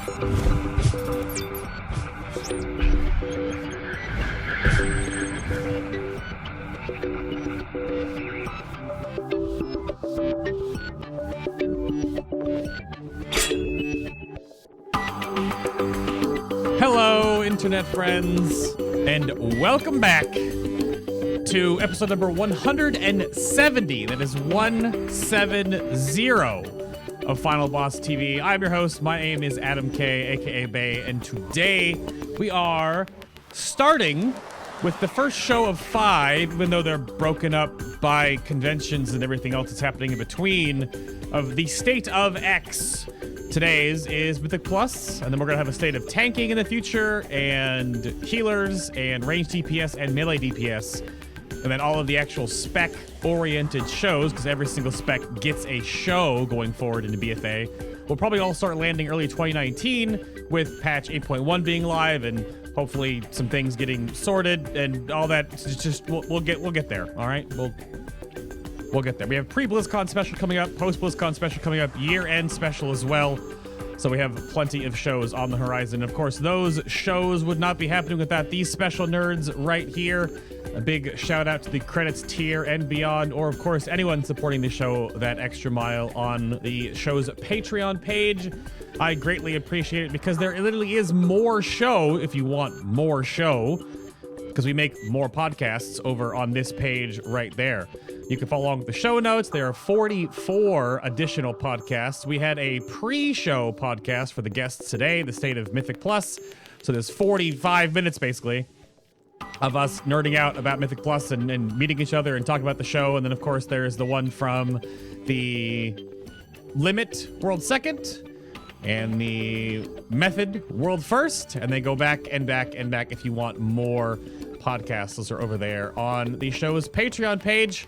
Hello, internet friends, and welcome back to episode number 170. That is 170 of Final Boss TV. I'm your host. My name is Adam K, aka Bay, and today we are starting with the first show of 5, even though they're broken up by conventions and everything else that's happening in between, of the State of X. Today's is Mythic Plus, and then we're going to have a state of tanking in the future, and healers, and range DPS, and melee DPS, and then all of the actual spec-oriented shows, because every single spec gets a show going forward into BFA. We'll probably all start landing early 2019, with patch 8.1 being live, and hopefully some things getting sorted, and all that. It's just we'll get there, all right? We'll get there. We have pre-BlizzCon special coming up, post-BlizzCon special coming up, year-end special as well. So we have plenty of shows on the horizon. Of course, those shows would not be happening without these special nerds right here. A big shout out to the credits tier and beyond, or of course, anyone supporting the show that extra mile on the show's Patreon page. I greatly appreciate it because there literally is more show if you want more show, because we make more podcasts over on this page right there. You can follow along with the show notes. There are 44 additional podcasts. We had a pre-show podcast for the guests today, the State of Mythic Plus. So there's 45 minutes, basically, of us nerding out about Mythic Plus and meeting each other and talking about the show. And then, of course, there's the one from the Limit World Second and the Method World First. And they go back and back and back if you want more podcasts. Those are over there on the show's Patreon page.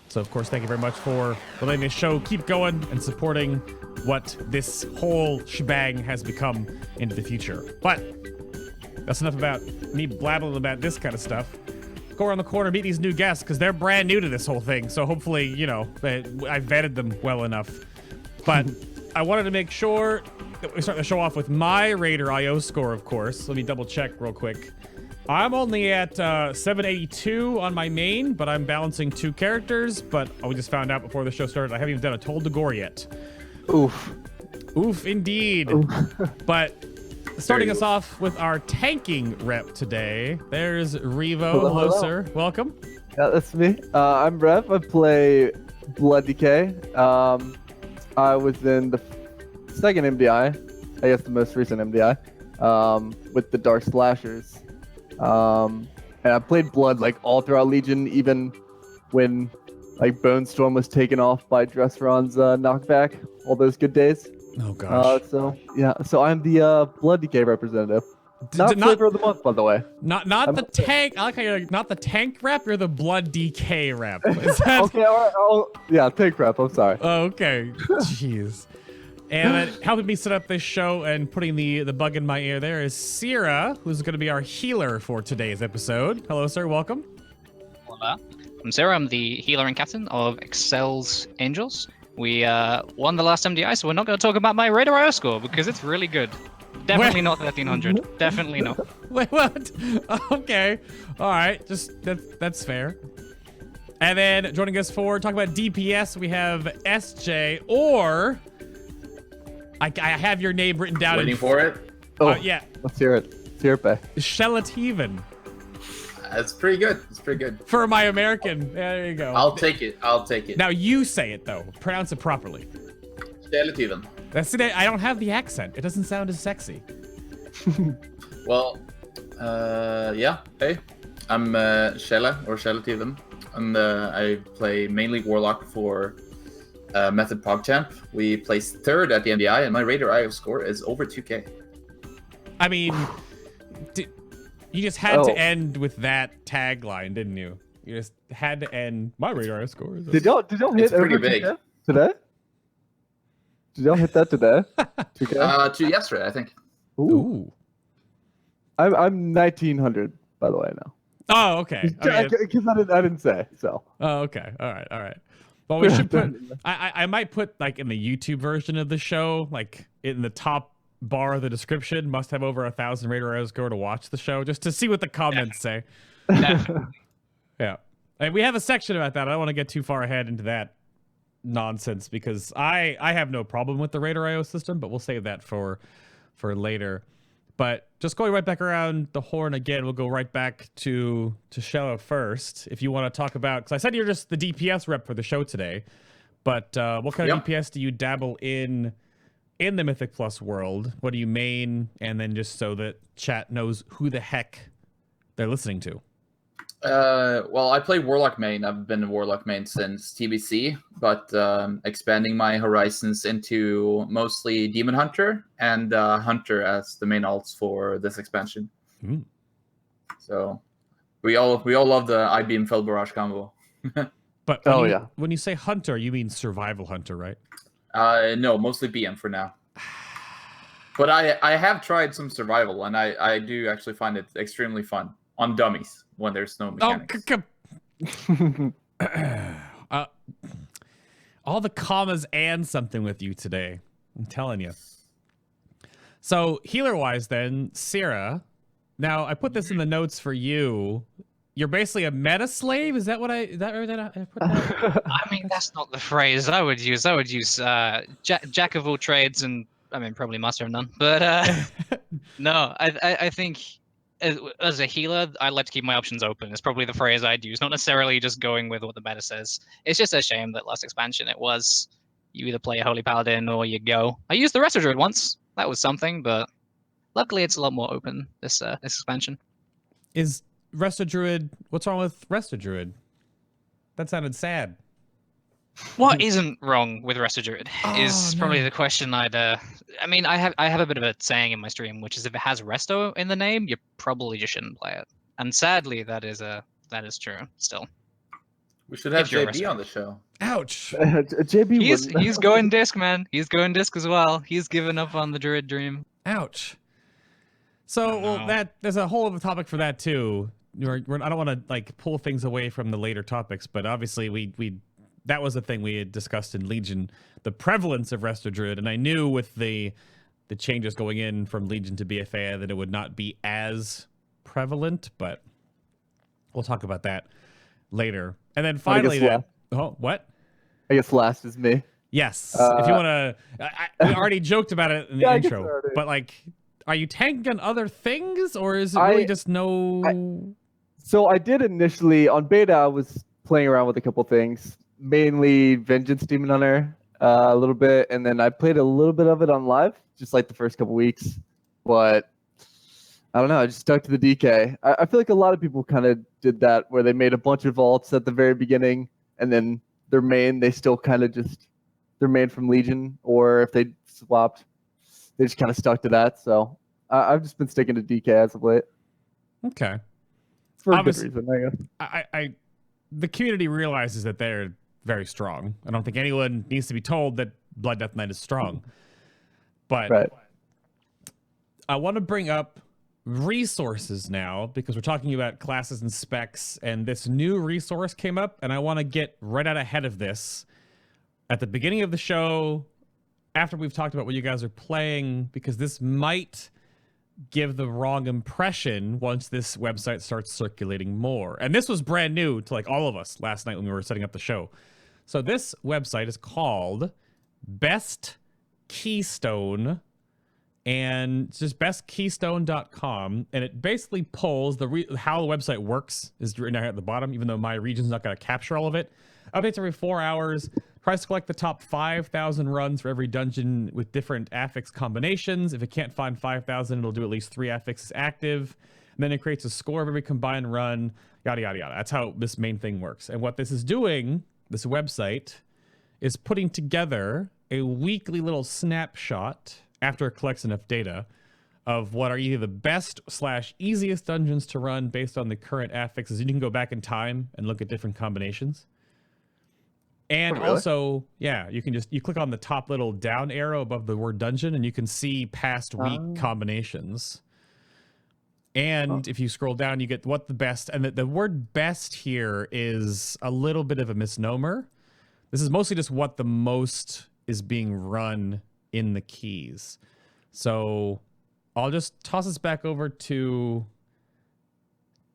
So, of course, thank you very much for letting this show keep going and supporting what this whole shebang has become into the future. But that's enough about me blabbling about this kind of stuff. Go around the corner, meet these new guests, because they're brand new to this whole thing. So hopefully, you know, I vetted them well enough. But I wanted to make sure that we start the show off with my Raider IO score, of course. Let me double check real quick. I'm only at 782 on my main, but I'm balancing 2 characters. But we just found out before the show started, I haven't even done a Told to Gore yet. Oof. Oof, indeed. Oof. But starting us off with our tanking rep today, there's Revo. Hello, sir. Welcome. Yeah, that's me. I'm Rev. I play Blood Decay. I was in the second MDI, I guess the most recent MDI, with the Dark Slashers. And I played Blood like all throughout Legion, even when like Bone Storm was taken off by Dressron's knockback, all those good days. Oh gosh. So I'm the Blood Decay representative. Not flavor of the month, by the way. Not the tank. I like how you're not the tank rep. You're the Blood Decay rep. Is that... Okay. All right, yeah, tank rep. I'm sorry. Oh, okay. Jeez. And then helping me set up this show and putting the bug in my ear there is Cirra, who's going to be our healer for today's episode. Hello, sir. Welcome. Hola. I'm Cirra. I'm the healer and captain of Excel's Angels. We won the last MDI, so we're not going to talk about my Raider IO score because it's really good. Definitely not 1300. Definitely not. Wait, what? Okay. All right. Just that's fair. And then joining us for talking about DPS, we have SJ, or I have your name written down. Waiting for it? Oh, yeah. Let's hear it. Let's hear it, Bay. Sjeletyven. It's pretty good. It's pretty good. For my American. There you go. I'll take it. I'll take it. Now you say it, though. Pronounce it properly. Sjeletyven. That's it. I don't have the accent. It doesn't sound as sexy. Well, yeah. Hey, I'm Sjele, or Sjeletyven. And I play mainly Warlock for Method PogChamp. We placed 3rd at the MDI, and my Raider IO score is over 2K. I mean, you just had to end with that tagline, didn't you? You just had to end. My Raider IO score is. Did y'all hit pretty big today? Did y'all hit that today? 2K? To yesterday, I think. Ooh. I'm 1900, by the way, now. Oh, okay. Because I didn't say, so. Oh, okay. All right. Well, we should put. I might put like in the YouTube version of the show, like in the top bar the description. Must have over 1,000 Raider Hours go to watch the show just to see what the comments say. Yeah. And we have a section about that. I don't want to get too far ahead into that nonsense because I have no problem with the Raider IO system, but we'll save that for later. But just going right back around the horn again, we'll go right back to Sjele first. If you want to talk about, because I said you're just the DPS rep for the show today, but what kind of DPS do you dabble in the Mythic Plus world? What do you main? And then just so that chat knows who the heck they're listening to. Well, I play Warlock main. I've been a Warlock main since TBC, but expanding my horizons into mostly Demon Hunter and Hunter as the main alts for this expansion. So we all love the I-Beam Fell Barrage combo. But when you say Hunter, you mean Survival Hunter, right? No, mostly BM for now. But I have tried some Survival, and I do actually find it extremely fun on dummies. When there's no mechanics. All the commas and something with you today. I'm telling you. So healer-wise then, Cirra. Now, I put this in the notes for you. You're basically a meta slave? Is that what I put that? I mean, that's not the phrase I would use. I would use jack of all trades and, I mean, probably master of none. But no, I think... As a healer, I like to keep my options open. It's probably the phrase I'd use, not necessarily just going with what the meta says. It's just a shame that last expansion it was you either play a Holy Paladin or you go. I used the Resto Druid once. That was something, but luckily it's a lot more open this expansion. Is Resto Druid... What's wrong with Resto Druid? That sounded sad. What isn't wrong with Resto Druid is probably the question I'd... I mean, I have a bit of a saying in my stream, which is if it has Resto in the name, you probably just shouldn't play it. And sadly, that is true still. We should have JB on the show. Ouch. JB He's going disc, man. He's going disc as well. He's given up on the Druid dream. Ouch. So, well, there's a whole other topic for that too. I don't want to like pull things away from the later topics, but obviously we that was the thing we had discussed in Legion, the prevalence of Resto Druid, and I knew with the changes going in from Legion to BFA that it would not be as prevalent, but we'll talk about that later. And then finally, what? I guess last is me. Yes, if you want to, we already joked about it in the intro, but like, are you tanking on other things, or is it really just no? So I did initially on beta. I was playing around with a couple things. Mainly Vengeance Demon Hunter a little bit, and then I played a little bit of it on live, just like the first couple weeks. But I don't know, I just stuck to the DK. I feel like a lot of people kind of did that, where they made a bunch of vaults at the very beginning, and then their main, they still kind of just, their main from Legion, or if they swapped, they just kind of stuck to that. So I've just been sticking to DK as of late. Okay. For a good reason, I guess. The community realizes that they're very strong. I don't think anyone needs to be told that Blood Death Knight is strong. But I want to bring up resources now because we're talking about classes and specs, and this new resource came up, and I want to get right out ahead of this at the beginning of the show after we've talked about what you guys are playing, because this might give the wrong impression once this website starts circulating more. And this was brand new to like all of us last night when we were setting up the show. So this website is called Best Keystone, and it's just bestkeystone.com, and it basically pulls how the website works is written out at the bottom, even though my region's not going to capture all of it. Updates every 4 hours. Tries to collect the top 5,000 runs for every dungeon with different affix combinations. If it can't find 5,000, it'll do at least 3 affixes active. And then it creates a score of every combined run, yada, yada, yada. That's how this main thing works. And what this is doing, this website, is putting together a weekly little snapshot after it collects enough data of what are either the best / easiest dungeons to run based on the current affixes. You can go back in time and look at different combinations. And also, you can you click on the top little down arrow above the word dungeon, and you can see past week combinations. And if you scroll down, you get what the best, and the word best here is a little bit of a misnomer. This is mostly just what the most is being run in the keys. So I'll just toss us back over to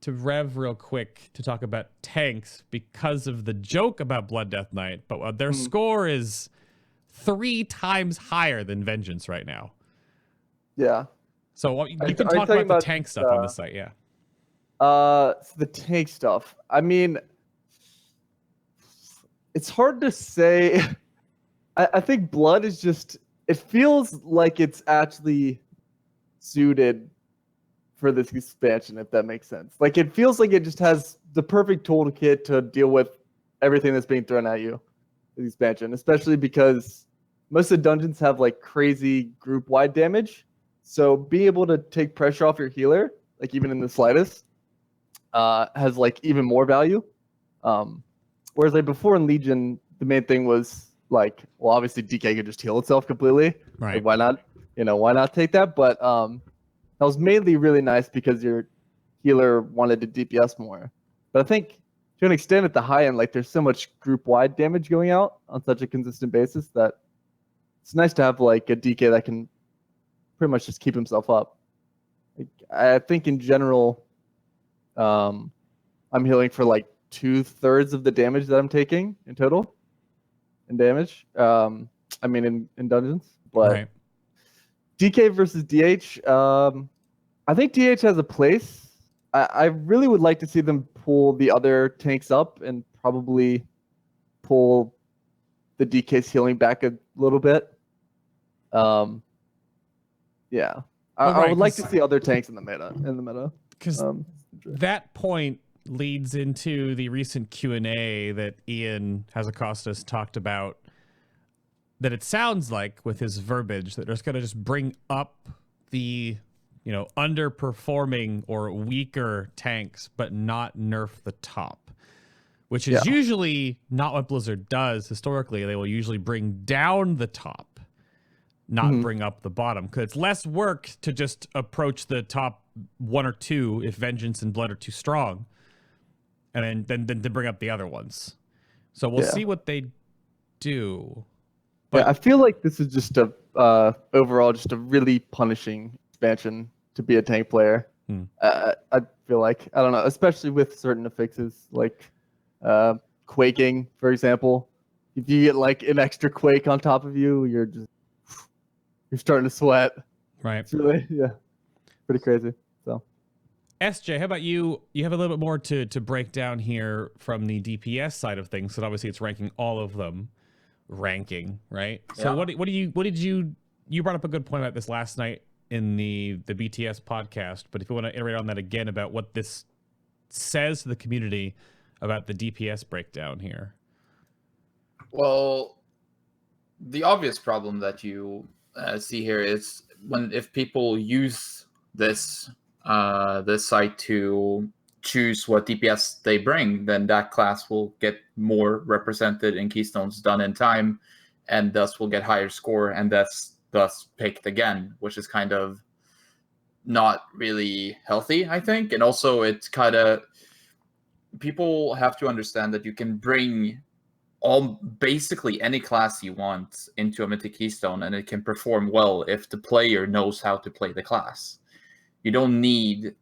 Rev real quick to talk about tanks because of the joke about Blood Death Knight, but their score is 3 times higher than Vengeance right now. Yeah. So you can talk about the tank stuff on the site, yeah. So the tank stuff. I mean, it's hard to say. I think Blood is just, it feels like it's actually suited for this expansion, if that makes sense. Like, it feels like it just has the perfect toolkit to deal with everything that's being thrown at you. The expansion, especially because most of the dungeons have like crazy group-wide damage. So being able to take pressure off your healer, like even in the slightest, has like even more value. Whereas like before in Legion, the main thing was like, well, obviously DK could just heal itself completely. Right. Like, why not? Why not take that? But that was mainly really nice because your healer wanted to DPS more. But I think to an extent at the high end, like there's so much group-wide damage going out on such a consistent basis that it's nice to have like a DK that can pretty much just keep himself up. Like, I think in general, I'm healing for like 2/3 of the damage that I'm taking in total in damage. I mean in dungeons, but Right. DK versus DH. I think DH has a place. I really would like to see them pull the other tanks up and probably pull the DK's healing back a little bit. Yeah. I would like to see other tanks in the meta. Because that point leads into the recent Q&A that Ian Hazakostas talked about, that it sounds like with his verbiage that it's going to just bring up the underperforming or weaker tanks, but not nerf the top, which is usually not what Blizzard does. Historically, they will usually bring down the top, not bring up the bottom, because it's less work to just approach the top 1 or 2 if Vengeance and Blood are too strong, and then to bring up the other ones. So we'll see what they do. But I feel like this is just overall just a really punishing expansion to be a tank player. I feel like, I don't know, especially with certain affixes like quaking, for example. If you get like an extra quake on top of you, you're starting to sweat. Right. It's really, pretty crazy. So SJ, how about you? You have a little bit more to break down here from the DPS side of things. So obviously it's ranking all of them. Right? So what did you brought up a good point about this last night in the BTS podcast, but if you want to iterate on that again about what this says to the community about the DPS breakdown here. Well, the obvious problem that you see here is if people use this site to choose what DPS they bring, then that class will get more represented in Keystones done in time, and thus will get higher score, and thus picked again, which is kind of not really healthy, I think. And also it's kind of, people have to understand that you can bring basically any class you want into a Mythic Keystone, and it can perform well if the player knows how to play the class. You don't need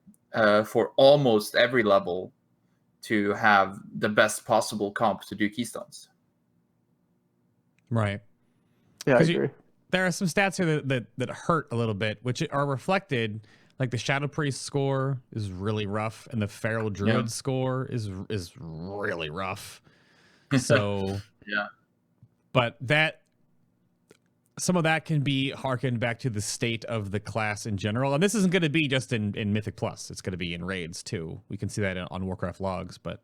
for almost every level to have the best possible comp to do Keystones. Right. Yeah, I agree. There are some stats here that hurt a little bit, which are reflected. Like the Shadow Priest score is really rough, and the Feral Druid score is really rough. So but some of that can be harkened back to the state of the class in general. And this isn't going to be just in Mythic Plus. It's going to be in raids too. We can see that on Warcraft logs, but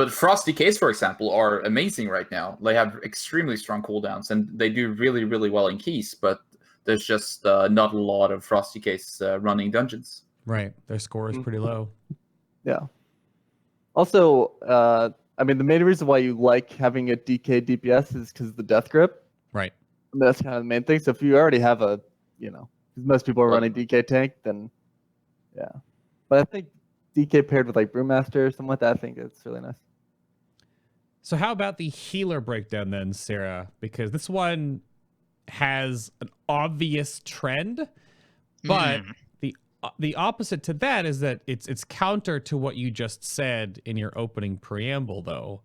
Frosty Case, for example, are amazing right now. They have extremely strong cooldowns, and they do really, really well in keys, but there's just not a lot of Frosty Case running dungeons. Right. Their score is pretty low. Yeah. Also, I mean, the main reason why you like having a DK DPS is because of the death grip. Right. I mean, that's kind of the main thing. So if you already have because most people are running DK tank, then But I think DK paired with like Brewmaster or something like that, I think it's really nice. So how about the healer breakdown then, Sarah? Because this one has an obvious trend, but the opposite to that is that it's counter to what you just said in your opening preamble, though.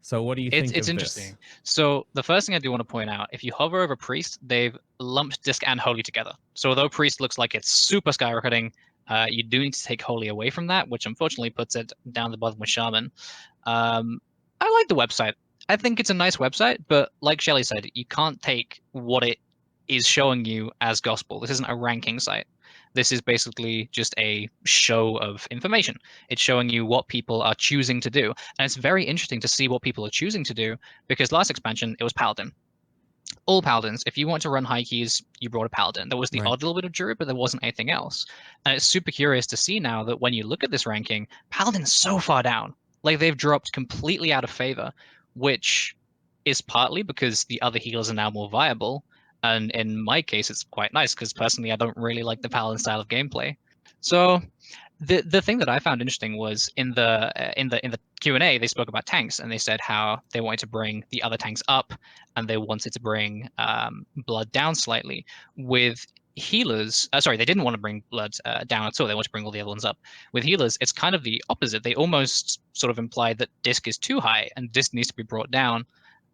So what do you think It's of interesting. this? So the first thing I do want to point out, if you hover over Priest, they've lumped Disc and Holy together. So although Priest looks like it's super skyrocketing, you do need to take Holy away from that, which unfortunately puts it down the bottom with Shaman. I like the website. I think it's a nice website, but like Shelly said, you can't take what it is showing you as gospel. This isn't a ranking site. This is basically just a show of information. It's showing you what people are choosing to do. And it's very interesting to see what people are choosing to do, because last expansion, it was Paladin. All Paladins. If you want to run high keys, you brought a Paladin. There was the Right. odd little bit of Druid, but there wasn't anything else. And it's super curious to see now that when you look at this ranking, Paladin's so far down. Like, they've dropped completely out of favor, which is partly because the other healers are now more viable. And in my case, it's quite nice because personally, I don't really like the Paladin style of gameplay. So the thing that I found interesting was in the Q&A, they spoke about tanks, and they said how they wanted to bring the other tanks up, and they wanted to bring blood down slightly. With healers, sorry, they didn't want to bring blood down at all. They want to bring all the other ones up. With healers, it's kind of the opposite. They almost sort of implied that disc is too high and disc needs to be brought down,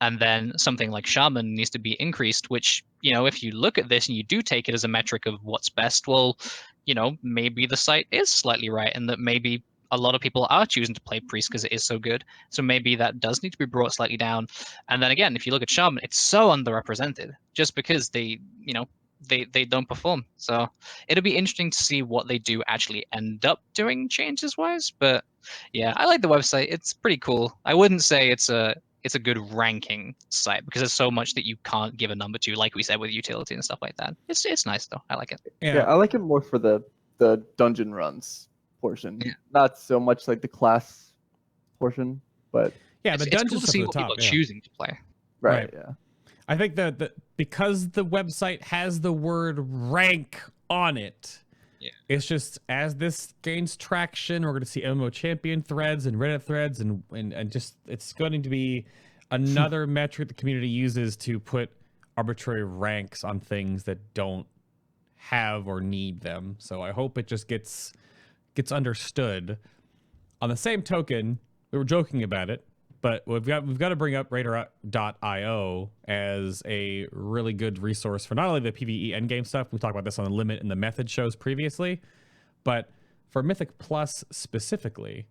and then something like shaman needs to be increased, which, you know, if you look at this and you do take it as a metric of what's best, well, you know, maybe the site is slightly right, and that maybe a lot of people are choosing to play priest because it is so good. So maybe that does need to be brought slightly down. And then again, if you look at shaman, it's so underrepresented just because they, you know, they don't perform. So it'll be interesting to see what they do actually end up doing changes wise. But yeah, I like the website. It's pretty cool. I wouldn't say it's a good ranking site because there's so much that you can't give a number to, like we said, with utility and stuff like that. It's nice though. I like it. Yeah, I like it more for the dungeon runs portion, Yeah. not so much like the class portion, but Yeah, It's the cool dungeon to stuff see at the what top. people are Yeah. choosing to play. right. Right. Yeah. I think that because the website has the word rank on it, Yeah. it's just as this gains traction, we're going to see MMO champion threads and Reddit threads, and just it's going to be another metric the community uses to put arbitrary ranks on things that don't have or need them. So I hope it just gets understood. On the same token, we were joking about it, but we've got to bring up Radar.io as a really good resource for not only the PvE endgame stuff. We talked about this on the Limit and the Method shows previously, but for Mythic Plus specifically,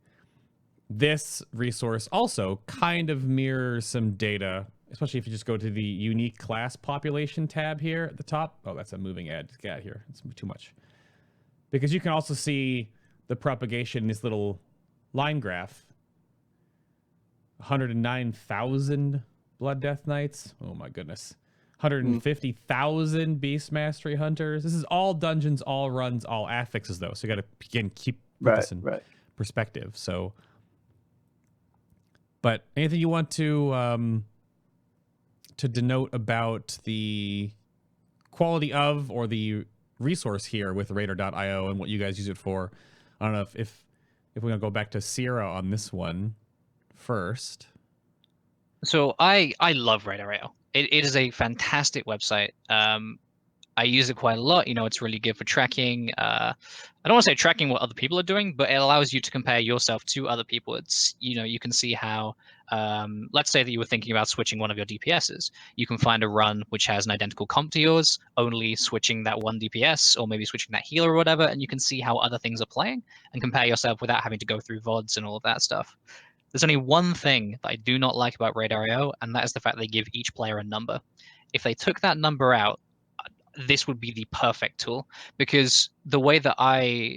this resource also kind of mirrors some data, especially if you just go to the unique class population tab here at the top. Oh, that's a moving ad. Get out of here. It's too much. Because you can also see the propagation in this little line graph. 109,000 Blood Death Knights. Oh my goodness. 150,000 Beast Mastery Hunters. This is all dungeons, all runs, all affixes though. So you got to again keep this in perspective. So, but anything you want to denote about the quality of or the resource here with Radar.io and what you guys use it for? I don't know if we're gonna go back to Cirra on this one first. So I love Radar.io. It is a fantastic website. I use it quite a lot. You know, it's really good for tracking. I don't want to say tracking what other people are doing, but it allows you to compare yourself to other people. It's, you know, you can see how, let's say that you were thinking about switching one of your DPSs. You can find a run which has an identical comp to yours, only switching that one DPS or maybe switching that healer or whatever, and you can see how other things are playing and compare yourself without having to go through VODs and all of that stuff. There's only one thing that I do not like about Radar.io, and that is the fact they give each player a number. If they took that number out, this would be the perfect tool, because the way that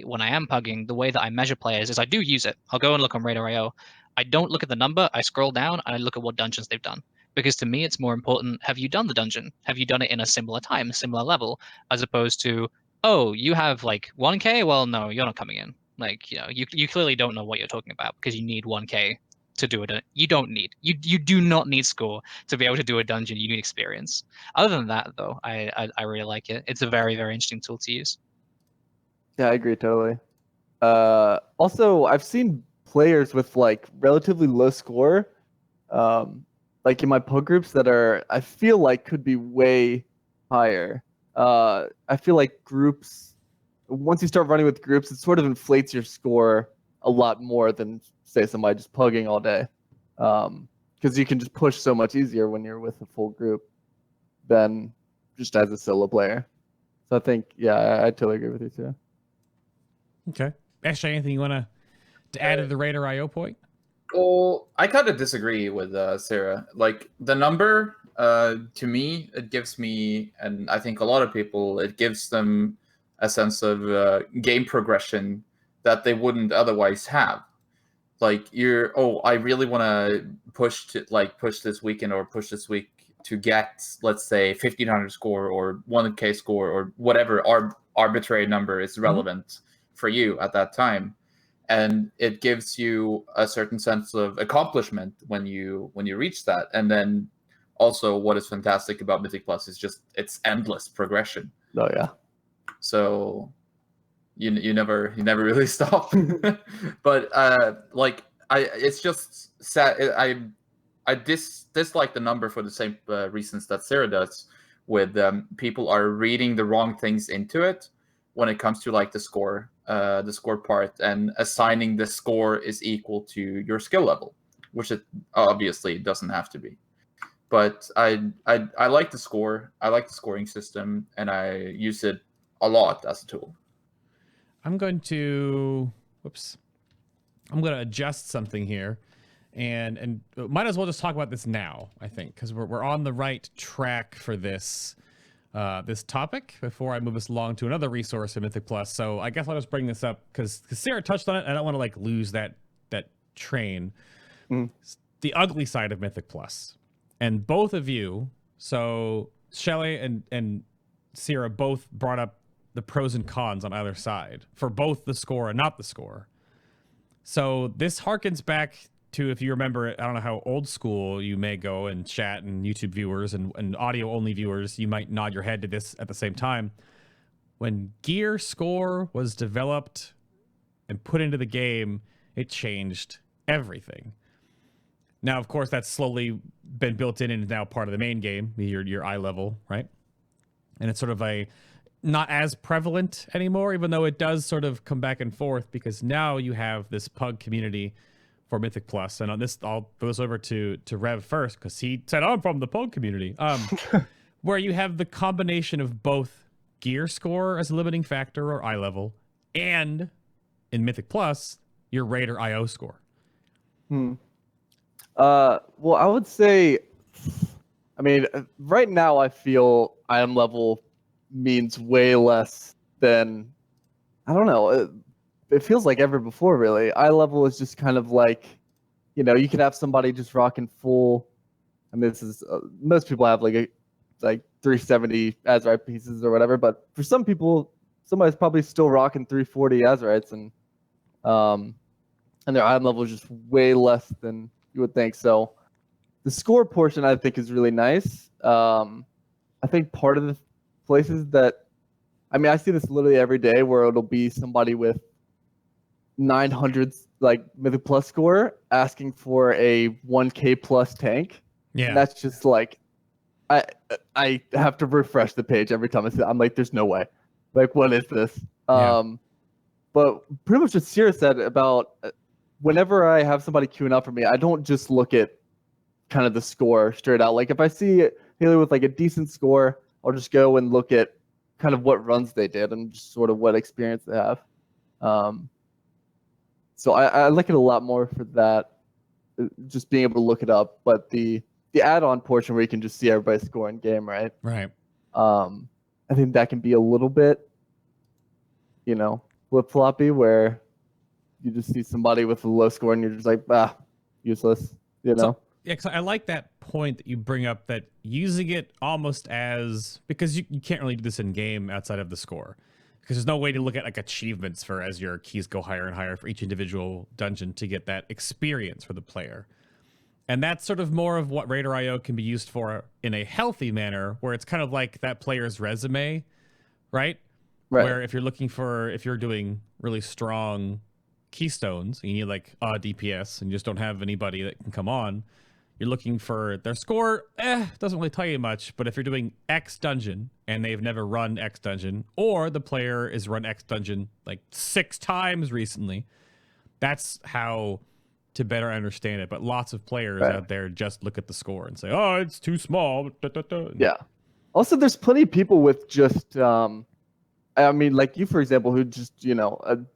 when I am pugging, the way that I measure players is I do use it. I'll go and look on Radar.io. I don't look at the number. I scroll down and I look at what dungeons they've done. Because to me, it's more important, have you done the dungeon? Have you done it in a similar time, similar level, as opposed to, oh, you have like 1K? Well, no, you're not coming in. Like, you know, you clearly don't know what you're talking about because you need 1K to do it. You don't need, you do not need score to be able to do a dungeon. You need experience. Other than that, though, I really like it. It's a very, very interesting tool to use. Yeah, I agree totally. Also, I've seen players with like relatively low score, like in my pug groups that are, I feel like could be way higher. I feel like groups, once you start running with groups, it sort of inflates your score a lot more than say somebody just pugging all day. Because you can just push so much easier when you're with a full group than just as a solo player. So I think, yeah, I totally agree with you too. Okay. Actually, anything you want to add to the Raider IO point? Well, I kind of disagree with Sarah. Like the number, to me, it gives me, and I think a lot of people, it gives them a sense of game progression that they wouldn't otherwise have. Like I really want to push this weekend or push this week to get, let's say, 1500 score or 1K score or whatever arbitrary number is relevant for you at that time. And it gives you a certain sense of accomplishment when you reach that. And then also what is fantastic about Mythic Plus is just its endless progression. Oh yeah. So you never really stop. But it's just sad. I dislike the number for the same reasons that Sarah does. With people are reading the wrong things into it when it comes to like the score part, and assigning the score is equal to your skill level, which it obviously doesn't have to be. But I like the score. I like the scoring system, and I use it a lot as a tool. I'm going to adjust something here, and might as well just talk about this now, I think, because we're on the right track for this topic before I move us along to another resource in Mythic Plus. So I guess I'll just bring this up because Sarah touched on it. And I don't want to like lose that train. The ugly side of Mythic Plus, and both of you, so Shelley and Sarah, both brought up the pros and cons on either side for both the score and not the score. So this harkens back to, if you remember, I don't know how old school you may go in chat, and YouTube viewers and audio only viewers, you might nod your head to this at the same time. When gear score was developed and put into the game, it changed everything. Now, of course, that's slowly been built in and is now part of the main game, your eye level, right? And it's sort of not as prevalent anymore, even though it does sort of come back and forth, because now you have this pug community for Mythic Plus. And on this, I'll throw this over to Rev first, because he said, I'm from the pug community, where you have the combination of both gear score as a limiting factor or eye level, and in Mythic Plus, your Raider IO score. Well, I would say, I mean, right now I feel IM level means way less than, I don't know, it feels like ever before, really. Eye level is just kind of like, you know, you could have somebody just rocking full, I mean, this is, most people have like 370 Azeroth pieces or whatever, but for some people, somebody's probably still rocking 340 Azerites, and their IM level is just way less than you would think. So the score portion, I think, is really nice. I think part of the places that, I mean, I see this literally every day, where it'll be somebody with 900 like Mythic Plus score asking for a 1K plus tank. Yeah, and that's just like, I have to refresh the page every time I see it. I'm like, there's no way. Like, what is this? Yeah. But pretty much what Sierra said about, whenever I have somebody queuing up for me, I don't just look at kind of the score straight out. Like, if I see Haley with like a decent score, I'll just go and look at kind of what runs they did and just sort of what experience they have. So I like it a lot more for that, just being able to look it up. But the add-on portion where you can just see everybody's score in game, right? Right. I think that can be a little bit, you know, flip-floppy, where you just see somebody with a low score and you're just like, useless, you know? So, yeah, 'cause I like that point that you bring up, that using it almost as, because you can't really do this in game outside of the score, because there's no way to look at like achievements for as your keys go higher and higher for each individual dungeon to get that experience for the player. And that's sort of more of what Raider IO can be used for in a healthy manner, where it's kind of like that player's resume, right? Where if you're doing really strong keystones and you need like DPS and you just don't have anybody that can come on, you're looking for their score, doesn't really tell you much. But if you're doing X dungeon and they've never run X dungeon, or the player has run X dungeon like 6 times recently, that's how to better understand it. But lots of players out there just look at the score and say, oh, it's too small. Yeah. Also, there's plenty of people with just, I mean, like you, for example, who just,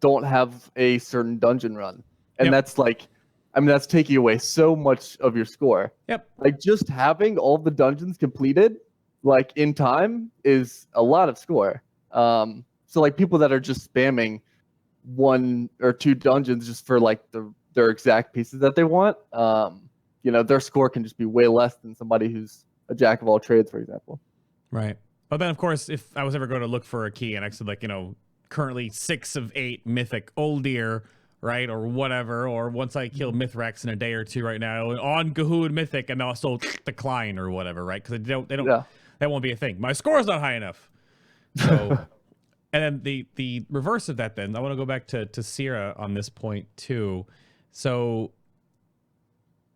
don't have a certain dungeon run. And that's like, I mean, that's taking away so much of your score. Yep. Like just having all the dungeons completed, like in time, is a lot of score. So like people that are just spamming 1 or 2 dungeons just for like their exact pieces that they want, their score can just be way less than somebody who's a jack of all trades, for example. Right. But then, of course, if I was ever going to look for a key and I said, like, currently 6 of 8 mythic Uldir, right, or whatever, or once I kill Mithrax in a day or 2 right now on Gahood Mythic, and I'll still decline or whatever, right? Because they don't that won't be a thing. My score is not high enough. So, and then the reverse of that, then I want to go back to Cirra on this point too. So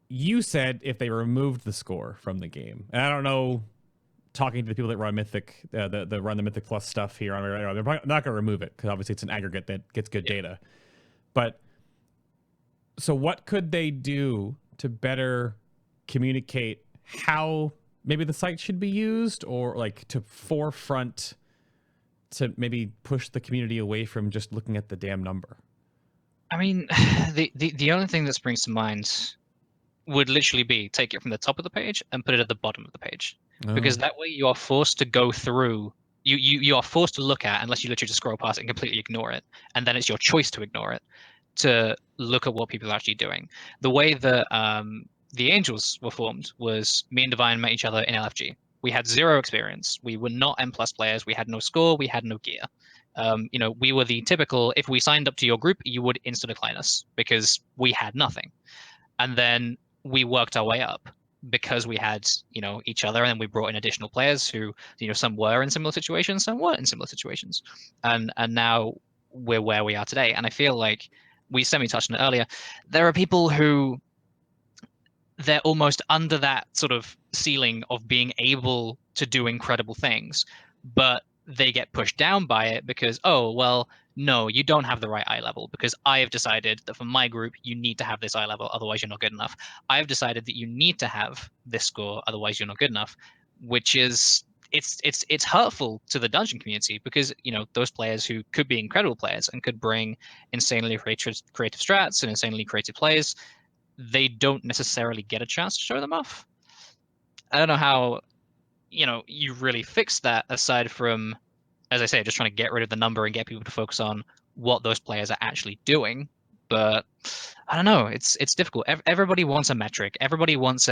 you said if they removed the score from the game, and I don't know, talking to the people that run Mythic, that run the Mythic Plus stuff here, they're probably not going to remove it because obviously it's an aggregate that gets good data. But so what could they do to better communicate how maybe the site should be used, or like to forefront to maybe push the community away from just looking at the damn number? I mean, the only thing that springs to mind would literally be take it from the top of the page and put it at the bottom of the page. Because that way you are forced to go through, you are forced to look at, unless you literally just scroll past it and completely ignore it, and then it's your choice to ignore it, to look at what people are actually doing. The way that the Angels were formed was me and Divine met each other in LFG. We had 0 experience. We were not M+ players. We had no score. We had no gear. We were the typical, if we signed up to your group, you would insta decline us because we had nothing. And then we worked our way up because we had, each other, and then we brought in additional players who, some were in similar situations, some weren't in similar situations. And now we're where we are today. And I feel like we semi-touched on it earlier. There are people who they're almost under that sort of ceiling of being able to do incredible things, but they get pushed down by it because, oh, well, no, you don't have the right eye level because I have decided that for my group, you need to have this eye level, otherwise you're not good enough. I have decided that you need to have this score, otherwise you're not good enough, which is, it's hurtful to the dungeon community because, those players who could be incredible players and could bring insanely creative strats and insanely creative plays, they don't necessarily get a chance to show them off. I don't know how, you really fix that aside from, as I say, just trying to get rid of the number and get people to focus on what those players are actually doing. But I don't know. It's difficult. Everybody wants a metric. Everybody wants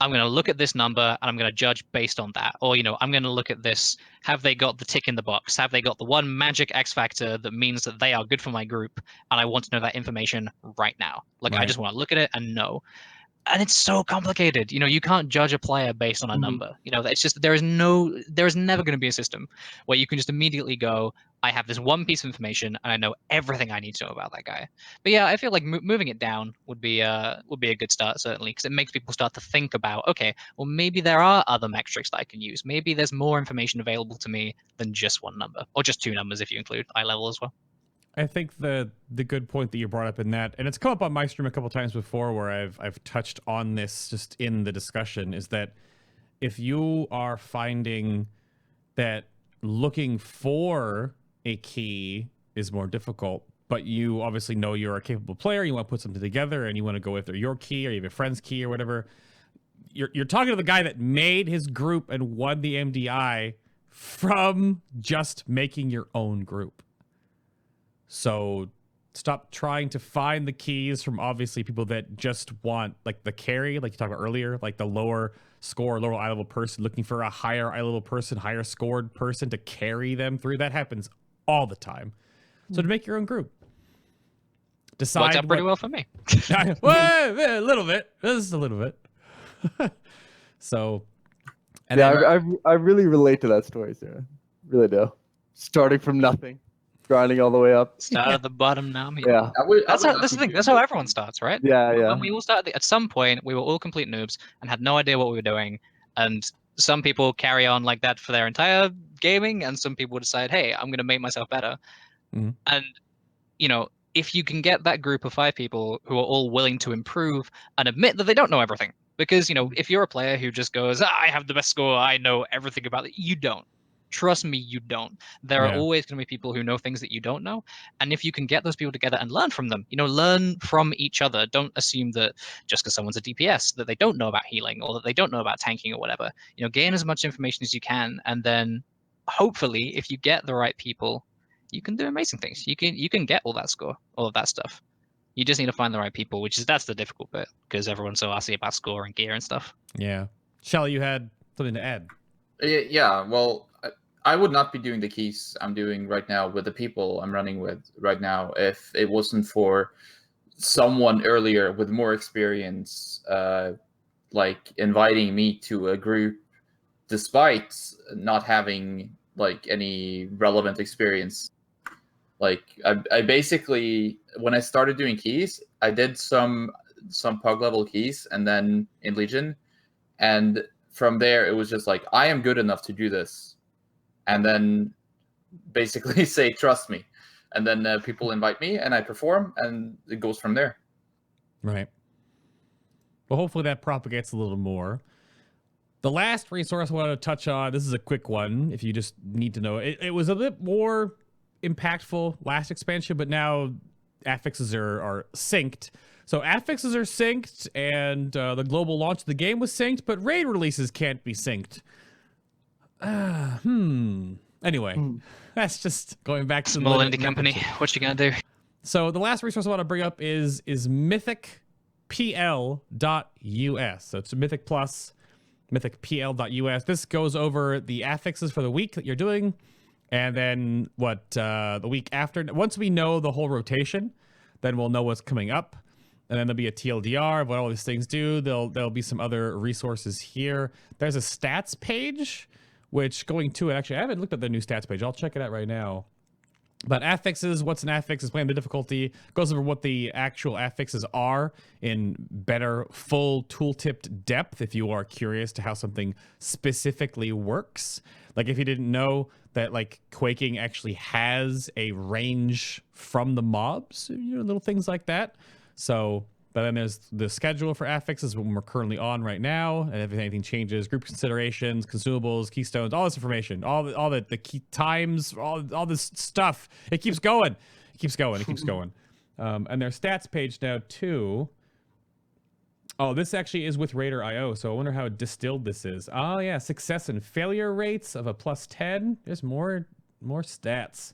I'm going to look at this number and I'm going to judge based on that. Or, I'm going to look at this. Have they got the tick in the box? Have they got the one magic X factor that means that they are good for my group? And I want to know that information right now. Like, I just want to look at it and know. And it's so complicated. You can't judge a player based on a number. It's just, there is never going to be a system where you can just immediately go, I have this one piece of information and I know everything I need to know about that guy. But yeah, I feel like moving it down would be a good start, certainly, because it makes people start to think about, okay, well, maybe there are other metrics that I can use. Maybe there's more information available to me than just one number, or just 2 numbers if you include eye level as well. I think the good point that you brought up in that, and it's come up on my stream a couple times before where I've touched on this just in the discussion, is that if you are finding that looking for a key is more difficult, but you obviously know you're a capable player, you want to put something together and you want to go after your key or you have a friend's key or whatever, you're talking to the guy that made his group and won the MDI from just making your own group. So stop trying to find the keys from obviously people that just want like the carry, like you talked about earlier, like the lower score, lower eye level person looking for a higher eye level person, higher scored person to carry them through. That happens all the time. So to make your own group, decide. Worked out pretty well for me. Well, a little bit. Just a little bit. So, and yeah, I really relate to that story, Sarah. Really do. Starting from nothing. grinding all the way up. Start at the bottom now. Yeah. That's the thing. That's how everyone starts, right? Yeah, yeah. When we all started, at some point, we were all complete noobs and had no idea what we were doing. And some people carry on like that for their entire gaming, and some people decide, hey, I'm going to make myself better. Mhm. And, you know, if you can get that group of 5 people who are all willing to improve and admit that they don't know everything, because, you know, if you're a player who just goes, I have the best score, I know everything about it, you don't. Trust me, you don't. There are Yeah. always going to be people who know things that you don't know. And if you can get those people together and learn from them, you know, learn from each other. Don't assume that just because someone's a DPS that they don't know about healing or that they don't know about tanking or whatever. You know, gain as much information as you can, and then hopefully, if you get the right people, you can do amazing things. You can get all that score, all of that stuff. You just need to find the right people, that's the difficult bit, because everyone's so arsy about score and gear and stuff. Yeah. Shelley, you had something to add. Yeah, well, I would not be doing the keys I'm doing right now with the people I'm running with right now if it wasn't for someone earlier with more experience, like inviting me to a group despite not having like any relevant experience. Like I basically, when I started doing keys, I did some pug level keys and then in Legion, and from there it was just like, I am good enough to do this, and then basically say trust me, and then people invite me and I perform, and it goes from there. Right. Well, hopefully that propagates a little more. The last resource I want to touch on, this is a quick one if you just need to know. It was a bit more impactful last expansion, but now affixes are synced. So affixes are synced, and the global launch of the game was synced, but raid releases can't be synced. Anyway, that's just going back to Small the indie company. What you gonna do? So the last resource I want to bring up is mythicpl.us. So it's Mythic Plus, mythicpl.us. This goes over the affixes for the week that you're doing, and then what the week after. Once we know the whole rotation, then we'll know what's coming up, and then there'll be a TLDR of what all these things do. There'll be some other resources here. There's a stats page, which going to it, actually, I haven't looked at the new stats page. I'll check it out right now. But affixes, what's an affix, explain the difficulty, goes over what the actual affixes are in better full tooltipped depth if you are curious to how something specifically works. Like if you didn't know that like quaking actually has a range from the mobs, you know, little things like that. So, but then there's the schedule for affixes when we're currently on right now, and if anything changes, group considerations, consumables, keystones, all this information, all the key times, all this stuff. It keeps going. It keeps going. It keeps going. And their stats page now too. Oh, this actually is with Raider.io, so I wonder how distilled this is. Oh yeah, success and failure rates of a +10. There's more stats.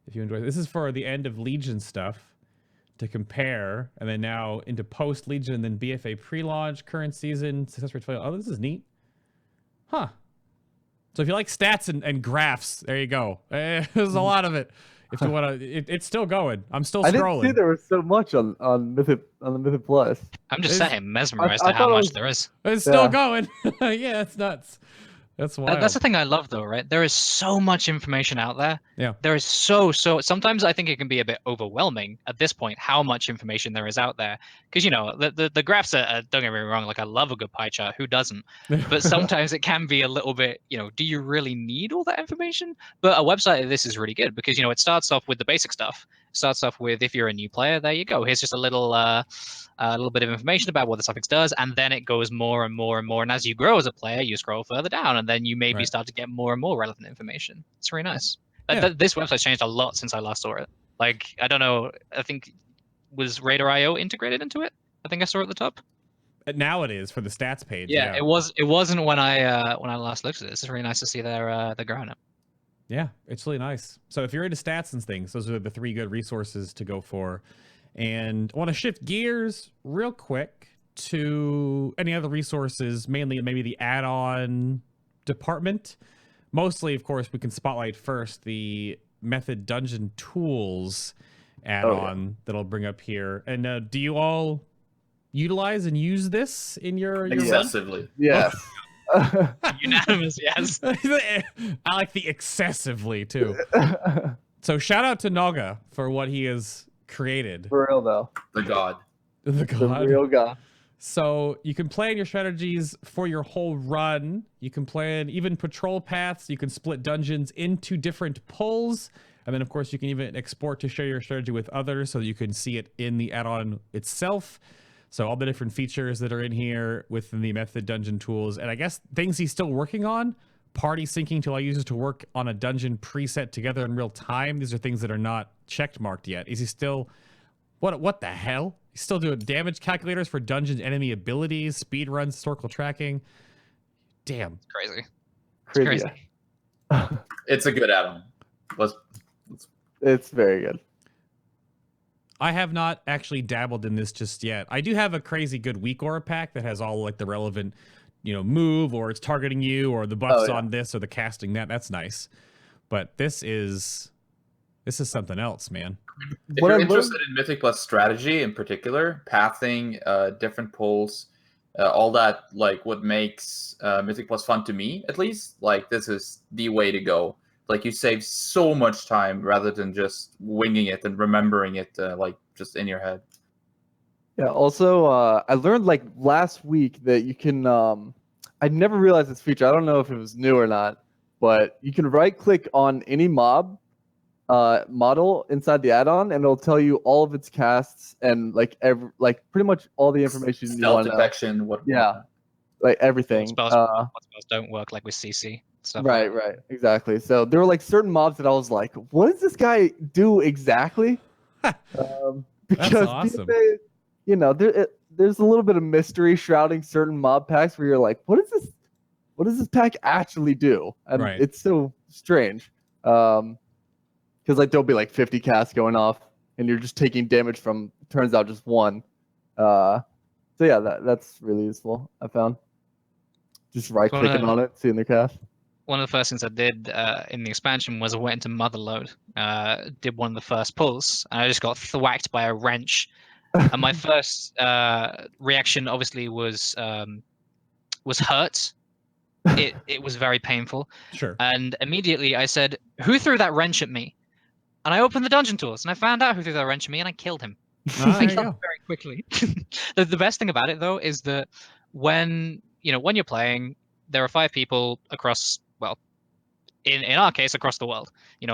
If you enjoy this is for the end of Legion stuff to compare, and then now into post Legion, and then BFA pre-launch, current season, success rate failure. Oh, this is neat. Huh. So if you like stats and graphs, there you go. There's a lot of it. If you want to, it's still going. I'm still scrolling. I didn't see there was so much on the Mythic Plus. I'm just saying, mesmerized at how much there is. It's still going. Yeah, it's nuts. That's wild. That's the thing I love, though, right? There is so much information out there. Yeah. There is so. Sometimes I think it can be a bit overwhelming at this point, how much information there is out there. Because, you know, the graphs are, don't get me wrong, like I love a good pie chart. Who doesn't? But sometimes it can be a little bit, you know, do you really need all that information? But a website like this is really good because, you know, it starts off with the basic stuff. It starts off with, if you're a new player, there you go. Here's just a little bit of information about what the suffix does, and then it goes more and more and more. And as you grow as a player, you scroll further down, and then you maybe start to get more and more relevant information. It's really nice. Yeah. This website's changed a lot since I last saw it. Like, I don't know, I think, was Raider.io integrated into it? I think I saw it at the top. Now it is for the stats page. Yeah, it wasn't when I last looked at it. It's really nice to see they're growing it. Yeah, it's really nice. So if you're into stats and things, those are the 3 good resources to go for. And I want to shift gears real quick to any other resources, mainly maybe the add-on department. Mostly, of course, we can spotlight first the Method Dungeon Tools add-on that I'll bring up here. And do you all utilize and use this in your excessively? Yes. Unanimous, yes. I like the excessively too. So shout out to Naga for what he has created. For real though. The god. The The god. real guy. So you can plan your strategies for your whole run. You can plan even patrol paths. You can split dungeons into different pulls. And then, of course, you can even export to share your strategy with others so you can see it in the add-on itself. So all the different features that are in here within the Method Dungeon tools. And I guess things he's still working on. Party syncing to allow users to work on a dungeon preset together in real time. These are things that are not checked marked yet. Is he still... What the hell? He's still doing damage calculators for dungeons, enemy abilities, speed runs, historical tracking. Damn. It's crazy. Crazy. crazy. It's a good add-on. It's very good. I have not actually dabbled in this just yet. I do have a crazy good weak aura pack that has all like the relevant, move, or it's targeting you, or the buffs on this, or the casting that. That's nice. But this is something else, man. If you're interested in Mythic Plus strategy in particular, pathing, different pulls, all that, like what makes Mythic Plus fun to me, at least, like this is the way to go. Like you save so much time rather than just winging it and remembering it, like just in your head. Yeah. Also, I learned like last week that you can. I never realized this feature. I don't know if it was new or not, but you can right-click on any mob model inside the add-on, and it'll tell you all of its casts and like pretty much all the information you want to know. Detection, what? Yeah, like everything. What spells don't work, like with CC. Stuff Right, exactly. So there were like certain mobs that I was like, what does this guy do exactly? Because That's awesome. BFA, there's a little bit of mystery shrouding certain mob packs where you're like, what does this pack actually do? And it's so strange. Because like there'll be like 50 casts going off and you're just taking damage from, turns out, just one. So yeah, that's really useful, I found. Just right-clicking on it, seeing the cast. One of the first things I did in the expansion was I went into Motherload, did one of the first pulls, and I just got thwacked by a wrench. And my first reaction, obviously, was hurt. It was very painful. Sure. And immediately I said, "Who threw that wrench at me?" And I opened the dungeon tools, and I found out who threw that wrench at me, and I killed him. I killed him very quickly. The best thing about it, though, is that when you're playing, there are 5 people across, well, in our case, across the world,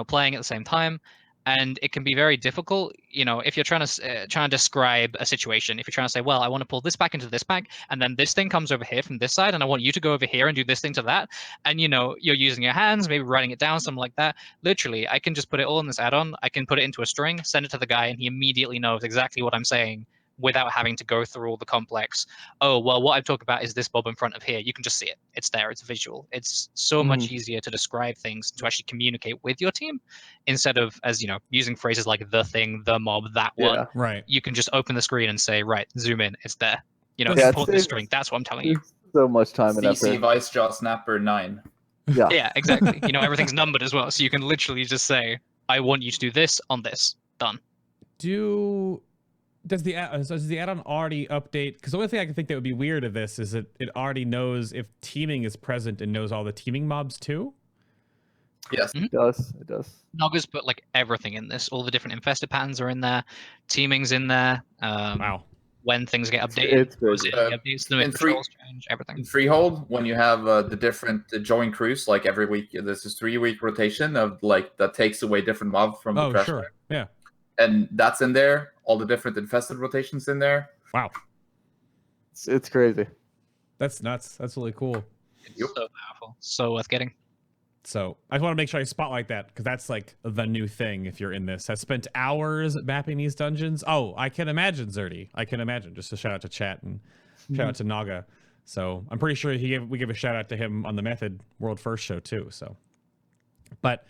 playing at the same time, and it can be very difficult, if you're trying to describe a situation. If you're trying to say, well, I want to pull this back into this pack, and then this thing comes over here from this side, and I want you to go over here and do this thing to that, and you're using your hands, maybe writing it down, something like that. Literally, I can just put it all in this add-on. I can put it into a string, send it to the guy, and he immediately knows exactly what I'm saying, without having to go through all the complex, oh, well, what I'm talking about is this bob in front of here. You can just see it. It's there. It's visual. It's so much easier to describe things, to actually communicate with your team, instead of, as using phrases like the thing, the mob, that one. Right. You can just open the screen and say, right, zoom in. It's there. Support the string. That's what I'm telling you. So much time and CC effort. Vice Jaw Snapper 9. Yeah. Yeah, exactly. Everything's numbered as well. So you can literally just say, I want you to do this on this. Done. Does the add-on already update? Because the only thing I can think that would be weird of this is that it already knows if teaming is present and knows all the teaming mobs too. Yes, It does. Nogga's put like everything in this. All the different infested patterns are in there. Teaming's in there. Wow. When things get updated, in change, everything. In Freehold, when you have the different join crews, like every week, this is 3-week rotation of like that takes away different mobs from the pressure. Sure. Yeah. And that's in there. All the different infested rotations in there. Wow. It's crazy. That's nuts. That's really cool. It's so powerful. So worth getting. So I just want to make sure I spotlight that, because that's like the new thing if you're in this. I spent hours mapping these dungeons. Oh, I can imagine, Zerdy. I can imagine. Just a shout out to chat and shout out to Naga. So I'm pretty sure we gave a shout out to him on the Method World First show too. So, but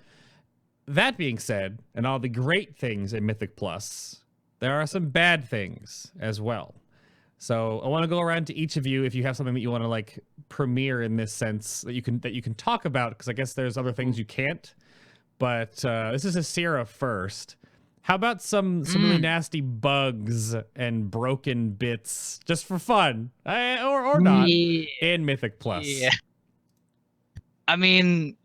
that being said, and all the great things in Mythic Plus, there are some bad things as well. So I want to go around to each of you if you have something that you want to like premiere in this sense that you can talk about, because I guess there's other things you can't. But this is a Cirra first. How about some really nasty bugs and broken bits just for fun, or not, in Mythic Plus? Yeah. I mean,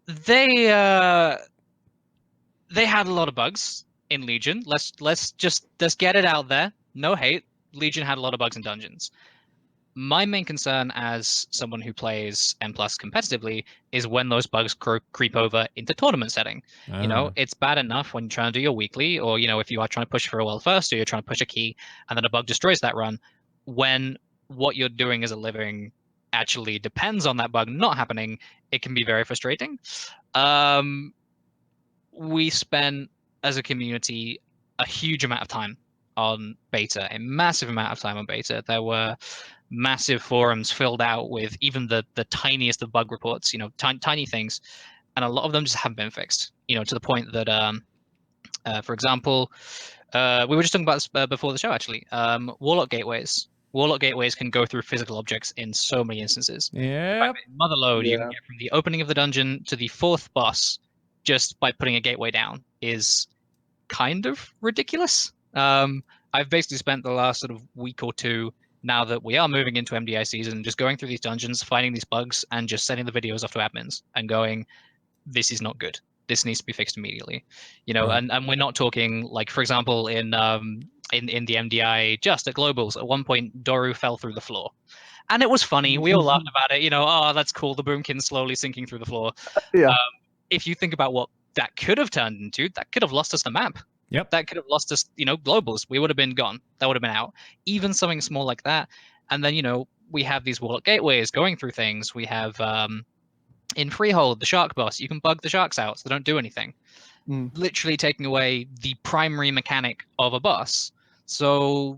they they had a lot of bugs in Legion. Let's get it out there. No hate. Legion had a lot of bugs in Dungeons. My main concern as someone who plays N+ competitively is when those bugs creep over into tournament setting. You know, it's bad enough when you're trying to do your weekly, or, you know, if you are trying to push for a world first, or you're trying to push a key and then a bug destroys that run. When what you're doing as a living actually depends on that bug not happening, it can be very frustrating. We spent, as a community, a huge amount of time on beta, a massive amount of time on beta. There were massive forums filled out with even the tiniest of bug reports, you know, tiny things, and a lot of them just haven't been fixed. You know, to the point that, for example, we were just talking about this before the show, actually. Warlock gateways. Warlock gateways can go through physical objects in so many instances. Yeah. Motherload, you Yeah. can get from the opening of the dungeon to the 4th boss just by putting a gateway down is kind of ridiculous. I've basically spent the last sort of week or two, now that we are moving into MDI season, just going through these dungeons, finding these bugs, and just sending the videos off to admins and going, this is not good. This needs to be fixed immediately. You know, Right. and we're not talking, like, for example, in the MDI just at Globals, at one point Doru fell through the floor. And it was funny. We all laughed about it. You know, oh, that's cool. The boomkin's slowly sinking through the floor. Yeah. If you think about what that could have turned into, that could have lost us the map. Yep. That could have lost us, you know, Globals. We would have been gone. That would have been out. Even something small like that. And then, you know, we have these Warlock gateways going through things. We have in Freehold, the shark boss, you can bug the sharks out so they don't do anything. Literally taking away the primary mechanic of a boss. So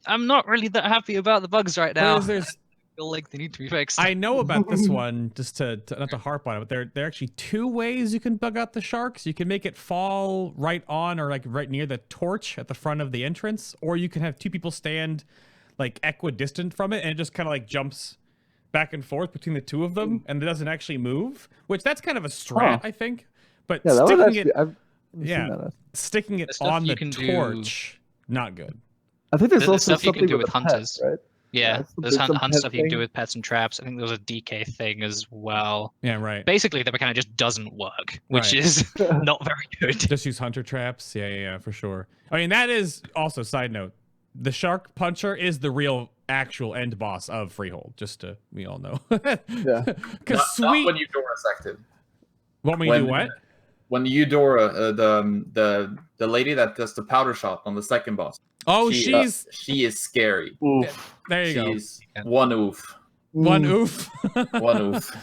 I'm not really that happy about the bugs right now. There's I feel like they need to be fixed. I know about this one, just to not to harp on it, but there are actually 2 ways you can bug out the sharks. You can make it fall right on or like right near the torch at the front of the entrance, or you can have 2 people stand like equidistant from it and it just kind of like jumps back and forth between the 2 of them and it doesn't actually move, which that's kind of a strat, I think. But Yeah, that would sticking actually, it, I've yeah, seen that. sticking it The stuff on you the can do- torch, not good. I think there's The also stuff you can something do with with the pet, hunters. right? Yeah, it's there's some hunt pet stuff you can do thing. with pets and traps. I think there was a DK thing as well. Yeah, right. Basically, the mechanic just doesn't work, which Right. is not very good. Just use hunter traps. Yeah, for sure. I mean, that is also, side note, the shark puncher is the real actual end boss of Freehold, just to we all know. Yeah. Because Not when Eudora's active. What when you do what? When Eudora, the lady that does the powder shot on the second boss. Oh, she is scary. Oof. There you go. She's one oof. One oof. One oof.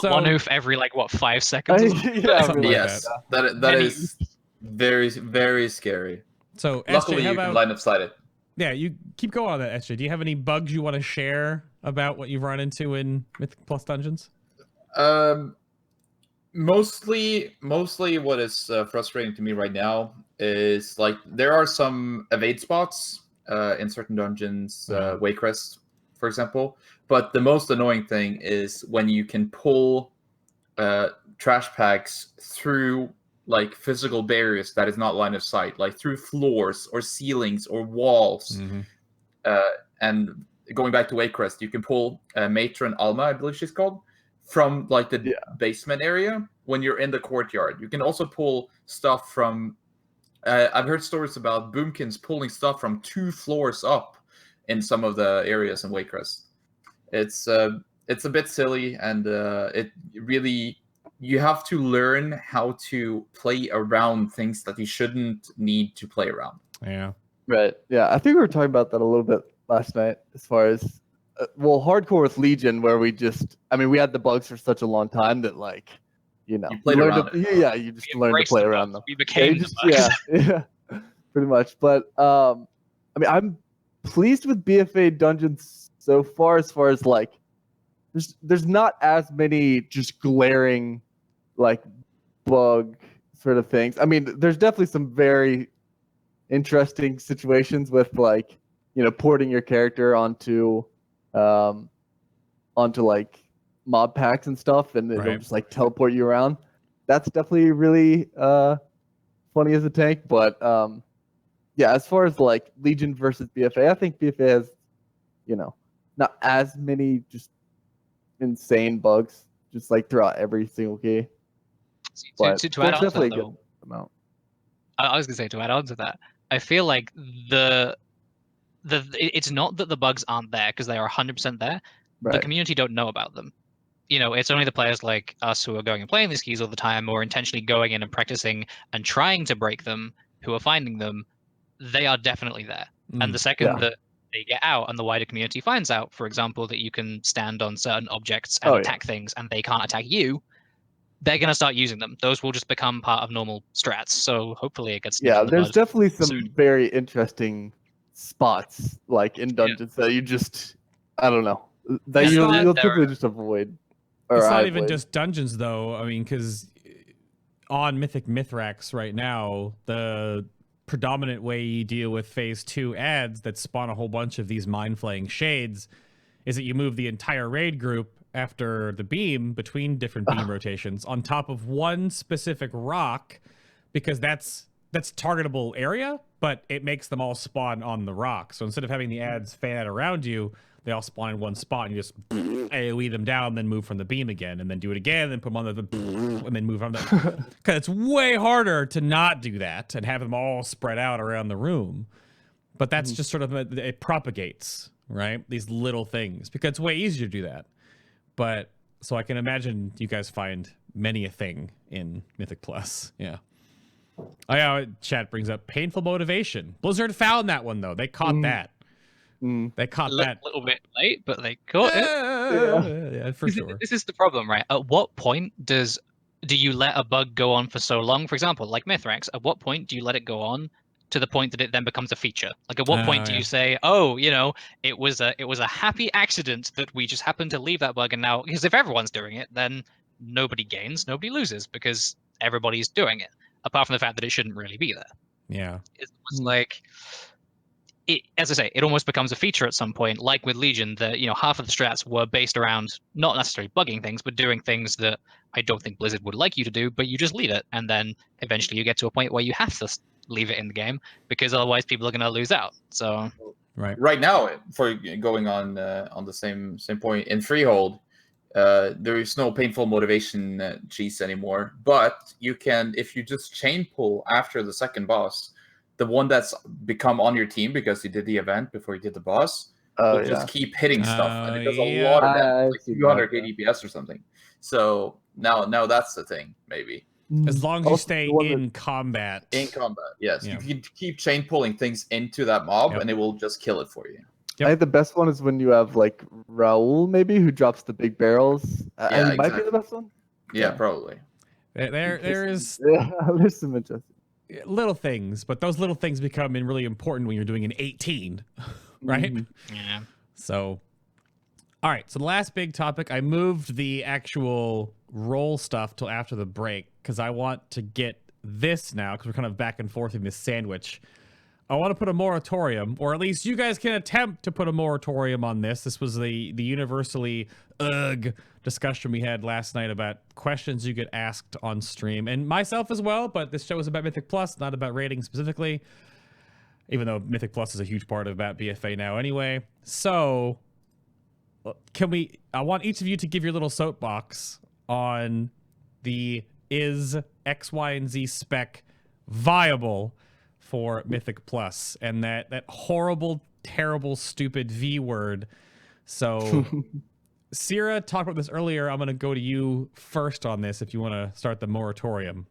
So- One oof every, like, what, 5 seconds? or something? Yeah, Something like Yes, that Many is very, very scary. So, Luckily, SJ, how you can about, line of sight it. yeah, you keep going on that, SJ. Do you have any bugs you want to share about what you've run into in Mythic Plus Dungeons? Mostly what is frustrating to me right now is, like, there are some evade spots in certain dungeons, Waycrest, for example. But the most annoying thing is when you can pull trash packs through, like, physical barriers that is not line of sight, like through floors or ceilings or walls. And going back to Waycrest, you can pull Matron Alma, I believe she's called, from, like, the basement area when you're in the courtyard. You can also pull stuff from I've heard stories about boomkins pulling stuff from 2 floors up in some of the areas in Waycrest. It's a bit silly, and it really, you have to learn how to play around things that you shouldn't need to play around. Yeah. Right. Yeah, I think we were talking about that a little bit last night, as far as hardcore with Legion, where we had the bugs for such a long time that, like, you played learned around it. Yeah, you just learned to play around them. We became the bugs. Yeah, pretty much. But I'm pleased with BFA Dungeons so far, as like, there's not as many just glaring, like, bug sort of things. I mean, there's definitely some very interesting situations with, like, porting your character onto like mob packs and stuff, and it'll just, like, teleport you around. That's definitely really funny as a tank. But yeah, as far as, like, Legion versus BFA, I think BFA has, not as many just insane bugs, just, like, throughout every single key. To add on to that, definitely a though, good amount. I was gonna say, to add on to that, I feel like it's not that the bugs aren't there, because they are 100% there. The Right. community don't know about them. It's only the players like us who are going and playing these keys all the time, or intentionally going in and practicing and trying to break them, who are finding them. They are definitely there. And the second Yeah. that they get out and the wider community finds out, for example, that you can stand on certain objects and Oh, yeah. attack things and they can't attack you, they're going to start using them. Those will just become part of normal strats. So hopefully it gets nipped Yeah, in the there's bud definitely some soon. very interesting spots like in dungeons that you just, I don't know, that Yeah, you'll there typically are- just avoid. Or It's I not even avoid. just dungeons, though. I mean, because on Mythic Mithrax right now, the predominant way you deal with Phase 2 ads that spawn a whole bunch of these mind-flaying shades is that you move the entire raid group after the beam between different beam rotations on top of one specific rock, because that's targetable area, but it makes them all spawn on the rock. So instead of having the ads fan out around you, they all spawn in one spot, and you just AoE them down, then move from the beam again, and then do it again, and put them on and then move from the. Because it's way harder to not do that and have them all spread out around the room. But that's just sort of it propagates, right? These little things, because it's way easier to do that. But so I can imagine you guys find many a thing in Mythic Plus. Yeah. Oh yeah, chat brings up painful motivation. Blizzard found that one though. They caught that. They caught that. A little bit late, but they caught it. Yeah, for sure. This is the problem, right? At what point do you let a bug go on for so long? For example, like Mithrax, at what point do you let it go on to the point that it then becomes a feature? Like, at what point do Yeah. you say, "Oh, it was a happy accident that we just happened to leave that bug," and now, because if everyone's doing it, then nobody gains, nobody loses, because everybody's doing it. Apart from the fact that it shouldn't really be there. Yeah. It's like, as I say, it almost becomes a feature at some point, like with Legion, that half of the strats were based around not necessarily bugging things, but doing things that I don't think Blizzard would like you to do, but you just leave it, and then eventually you get to a point where you have to leave it in the game, because otherwise people are going to lose out. So right now, for going on the same point in Freehold, there is no painful motivation cheese anymore. But you can, if you just chain pull after the second boss, the one that's become on your team because you did the event before you did the boss, will just keep hitting stuff, and it does a lot of damage, like 200 DPS or something. So now that's the thing, maybe. As long as you stay in combat. In combat, yes. Yeah. You can keep chain pulling things into that mob, and it will just kill it for you. I think the best one is when you have like Raul, maybe, who drops the big barrels. Yeah, he might be the best one. Yeah, probably. There is there's some interesting little things, but those little things become really important when you're doing an 18, right? yeah. So, all right. So the last big topic, I moved the actual roll stuff till after the break because I want to get this now, because we're kind of back and forth in this sandwich. I want to put a moratorium, or at least you guys can attempt to put a moratorium on this. This was the universally discussion we had last night about questions you get asked on stream, and myself as well, but this show is about Mythic Plus, not about rating specifically, even though Mythic Plus is a huge part of about BFA now anyway. So I want each of you to give your little soapbox on the is X, Y, and Z spec viable for Mythic Plus, and that horrible, terrible, stupid V word. So Cirra talked about this earlier. I'm going to go to you first on this if you want to start the moratorium.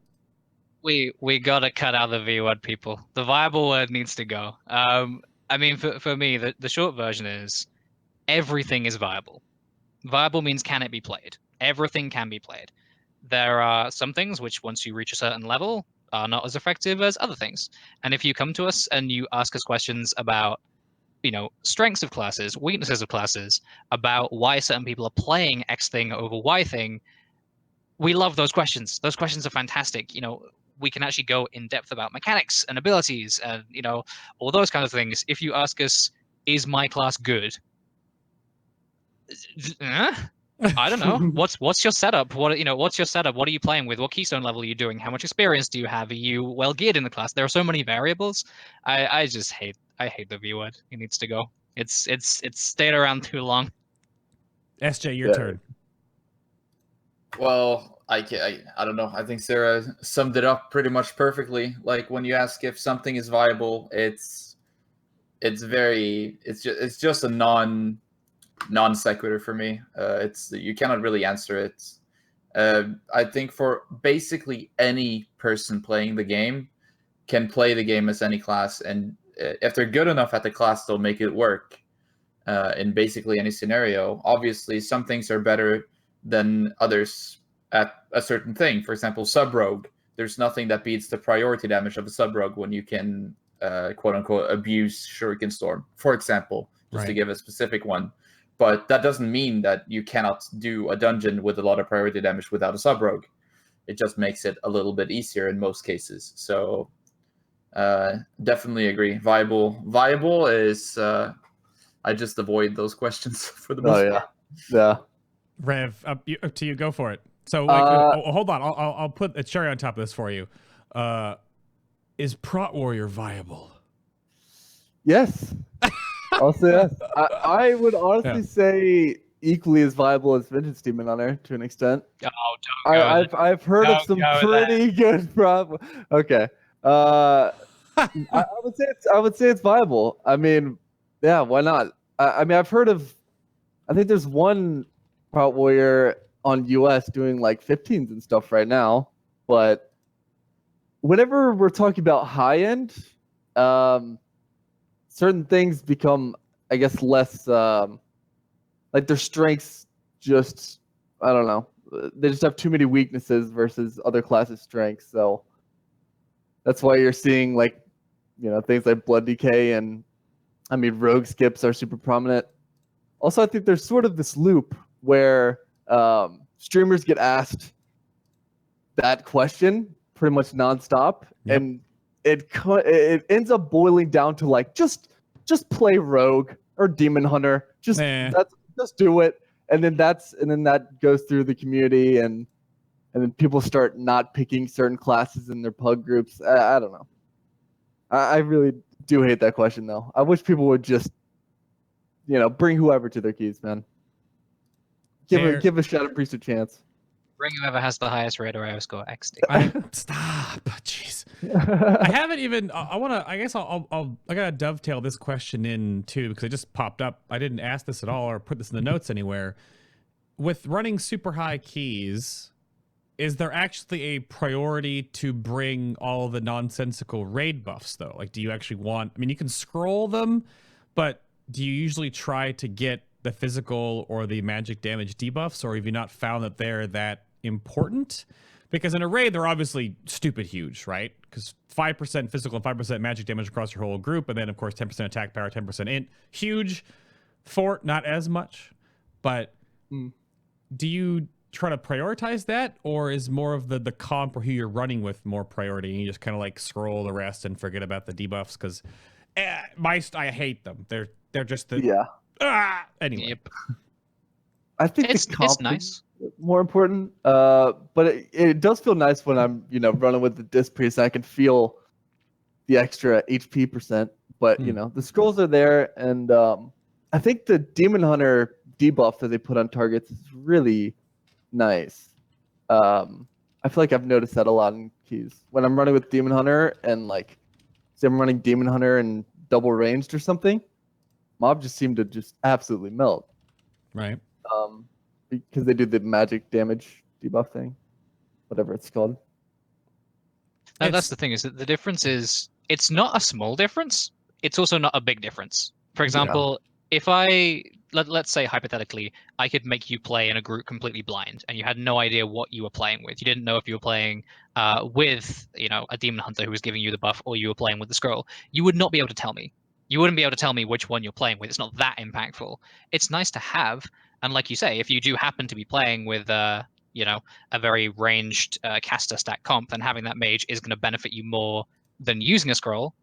We got to cut out the V word, people. The viable word needs to go. I mean, for me, the short version is everything is viable. Viable means can it be played? Everything can be played. There are some things which, once you reach a certain level, are not as effective as other things. And if you come to us and you ask us questions about, strengths of classes, weaknesses of classes, about why certain people are playing X thing over Y thing, we love those questions. Those questions are fantastic. We can actually go in depth about mechanics and abilities and, all those kinds of things. If you ask us, is my class good? I don't know. What's your setup? What's your setup? What are you playing with? What keystone level are you doing? How much experience do you have? Are you well geared in the class? There are so many variables. I hate the V word. It needs to go. It's stayed around too long. SJ, your turn. Well, I don't know. I think Sarah summed it up pretty much perfectly. Like when you ask if something is viable, it's just a non sequitur for me. It's you cannot really answer it. I think for basically any person playing the game can play the game as any class, and if they're good enough at the class, they'll make it work in basically any scenario. Obviously, some things are better than others at a certain thing. For example, sub-rogue. There's nothing that beats the priority damage of a sub-rogue when you can, quote-unquote, abuse Shuriken Storm, for example, just to give a specific one. But that doesn't mean that you cannot do a dungeon with a lot of priority damage without a sub-rogue. It just makes it a little bit easier in most cases. So definitely agree. Viable is... I just avoid those questions for the most part. Yeah. Rev, up to you. Go for it. So, hold on. I'll put a cherry on top of this for you. Is Prot Warrior viable? Yes. I'll say yes. I would honestly say equally as viable as Vintage Demon Hunter to an extent. Oh, I've heard of some pretty good problem. Okay. I would say it's viable. I mean, yeah, why not? I mean, I've heard of. I think there's one Prot Warrior on US doing like 15s and stuff right now, but whenever we're talking about high end, certain things become, I guess, less like their strengths just, I don't know, they just have too many weaknesses versus other classes' strengths. So that's why you're seeing like, things like Blood Decay and, I mean, rogue skips are super prominent. Also, I think there's sort of this loop where streamers get asked that question pretty much nonstop, and it ends up boiling down to like just play rogue or demon hunter, just do it, and then that goes through the community, and then people start not picking certain classes in their pug groups. I don't know. I really do hate that question though. I wish people would just, bring whoever to their keys, man. Give a Shadow Priest a chance. Bring whoever has the highest raid or score XD. Stop, jeez. I haven't even. I guess I gotta dovetail this question in too because it just popped up. I didn't ask this at all or put this in the notes anywhere. With running super high keys, is there actually a priority to bring all the nonsensical raid buffs though? Like, do you actually want? I mean, you can scroll them, but do you usually try to get the physical or the magic damage debuffs, or have you not found that they're that important? Because in a raid, they're obviously stupid huge, right? Because 5% physical and 5% magic damage across your whole group, and then of course 10% attack power, 10% int, huge. Fort, not as much. But do you try to prioritize that, or is more of the comp or who you're running with more priority, and you just kind of like scroll the rest and forget about the debuffs? Because I hate them. They're just the anyway. Yep. I think it's nice. More important, but it does feel nice when I'm running with the disc priest. I can feel the extra HP percent, but the scrolls are there, and I think the Demon Hunter debuff that they put on targets is really nice. I feel like I've noticed that a lot in keys when I'm running with Demon Hunter, and like say I'm running Demon Hunter and double ranged or something, mob just seem to just absolutely melt. Right. Because they do the magic damage debuff thing, whatever it's called. That's the thing, is that the difference is, it's not a small difference. It's also not a big difference. For example, if let's say hypothetically, I could make you play in a group completely blind, and you had no idea what you were playing with. You didn't know if you were playing with a demon hunter who was giving you the buff, or you were playing with the scroll. You would not be able to tell me. You wouldn't be able to tell me which one you're playing with. It's not that impactful. It's nice to have, and like you say, if you do happen to be playing with a very ranged caster stack comp, then having that mage is going to benefit you more than using a scroll.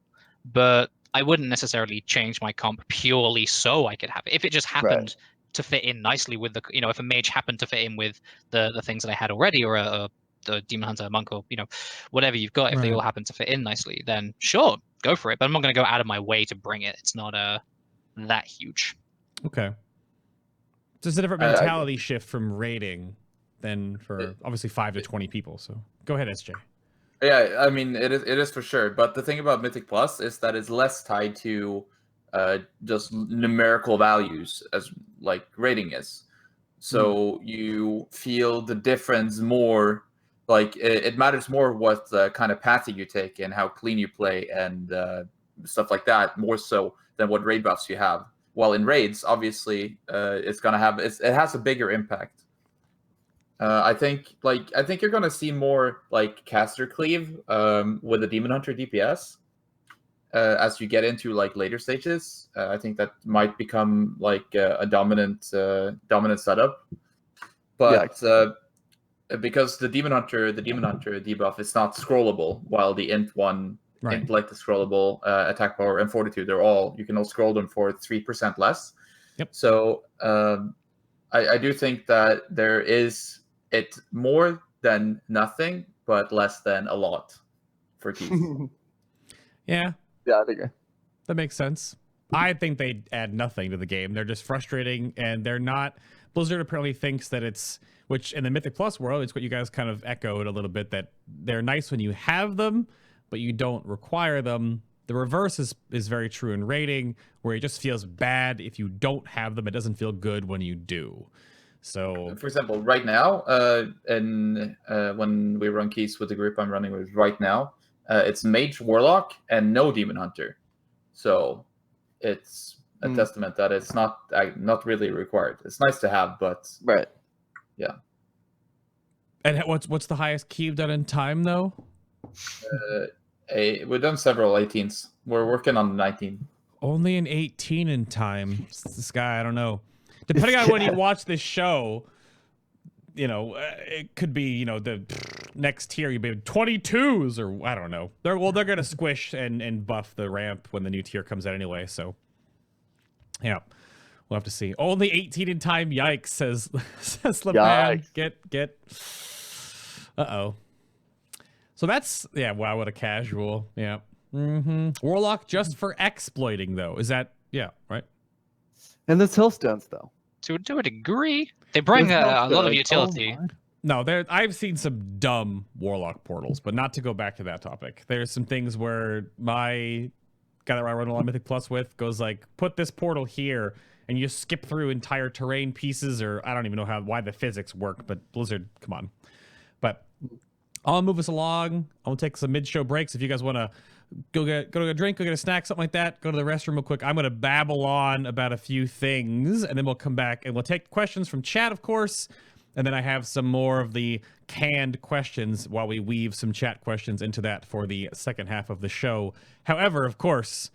But I wouldn't necessarily change my comp purely so I could have it. If it just happened to fit in nicely with the, if a mage happened to fit in with the things that I had already, or the demon hunter, monk, or whatever you've got, if they all happen to fit in nicely, then sure, go for it. But I'm not going to go out of my way to bring it. It's not that huge. Okay. So it's a different mentality shift from raiding than for obviously 5 to 20 people. So go ahead, SJ. Yeah, I mean it is for sure. But the thing about Mythic Plus is that it's less tied to just numerical values as like rating is. So you feel the difference more. Like it matters more what kind of pathing you take and how clean you play and stuff like that, more so than what raid buffs you have. While in raids, obviously, it's gonna have it has a bigger impact. I think you're gonna see more like caster cleave with the Demon Hunter DPS as you get into like later stages. I think that might become like a dominant setup, but. Because the Demon Hunter debuff is not scrollable, while the Int one, Intellect is scrollable, Attack Power and Fortitude, you can all scroll them for 3% less. Yep. So I do think that there is it more than nothing, but less than a lot for keys. Yeah, I think that makes sense. I think they add nothing to the game. They're just frustrating, and they're not. Blizzard apparently thinks that it's, which in the Mythic Plus world, it's what you guys kind of echoed a little bit, that they're nice when you have them, but you don't require them. The reverse is very true in raiding, where it just feels bad if you don't have them. It doesn't feel good when you do. So, for example, right now, when we run keys with the group I'm running with right now, it's Mage Warlock and no Demon Hunter. So it's a testament that it's not really required. It's nice to have, but yeah. And what's the highest key you've done in time though? We've done several 18s. We're working on 19. Only an 18 in time. This guy, I don't know. Depending on when you watch this show, it could be, the next tier you'd be 22s or I don't know. They're gonna squish and buff the ramp when the new tier comes out anyway. So yeah, we'll have to see. Only 18 in time. Yikes, says LePan. Get. Uh-oh. So that's, wow, what a casual. Yeah. Warlock just for exploiting, though. Is that, right? And there's Hillstones, though. To a degree. They bring a lot of utility. No, I've seen some dumb Warlock portals, but not to go back to that topic. There's some things where my guy that I run a lot of Mythic Plus with goes like, put this portal here, and you skip through entire terrain pieces, or I don't even know why the physics work, but Blizzard, come on. But I'll move us along. I'll take some mid-show breaks. If you guys want to go get a drink, go get a snack, something like that, go to the restroom real quick. I'm going to babble on about a few things, and then we'll come back, and we'll take questions from chat, of course, and then I have some more of the canned questions while we weave some chat questions into that for the second half of the show. However, of course,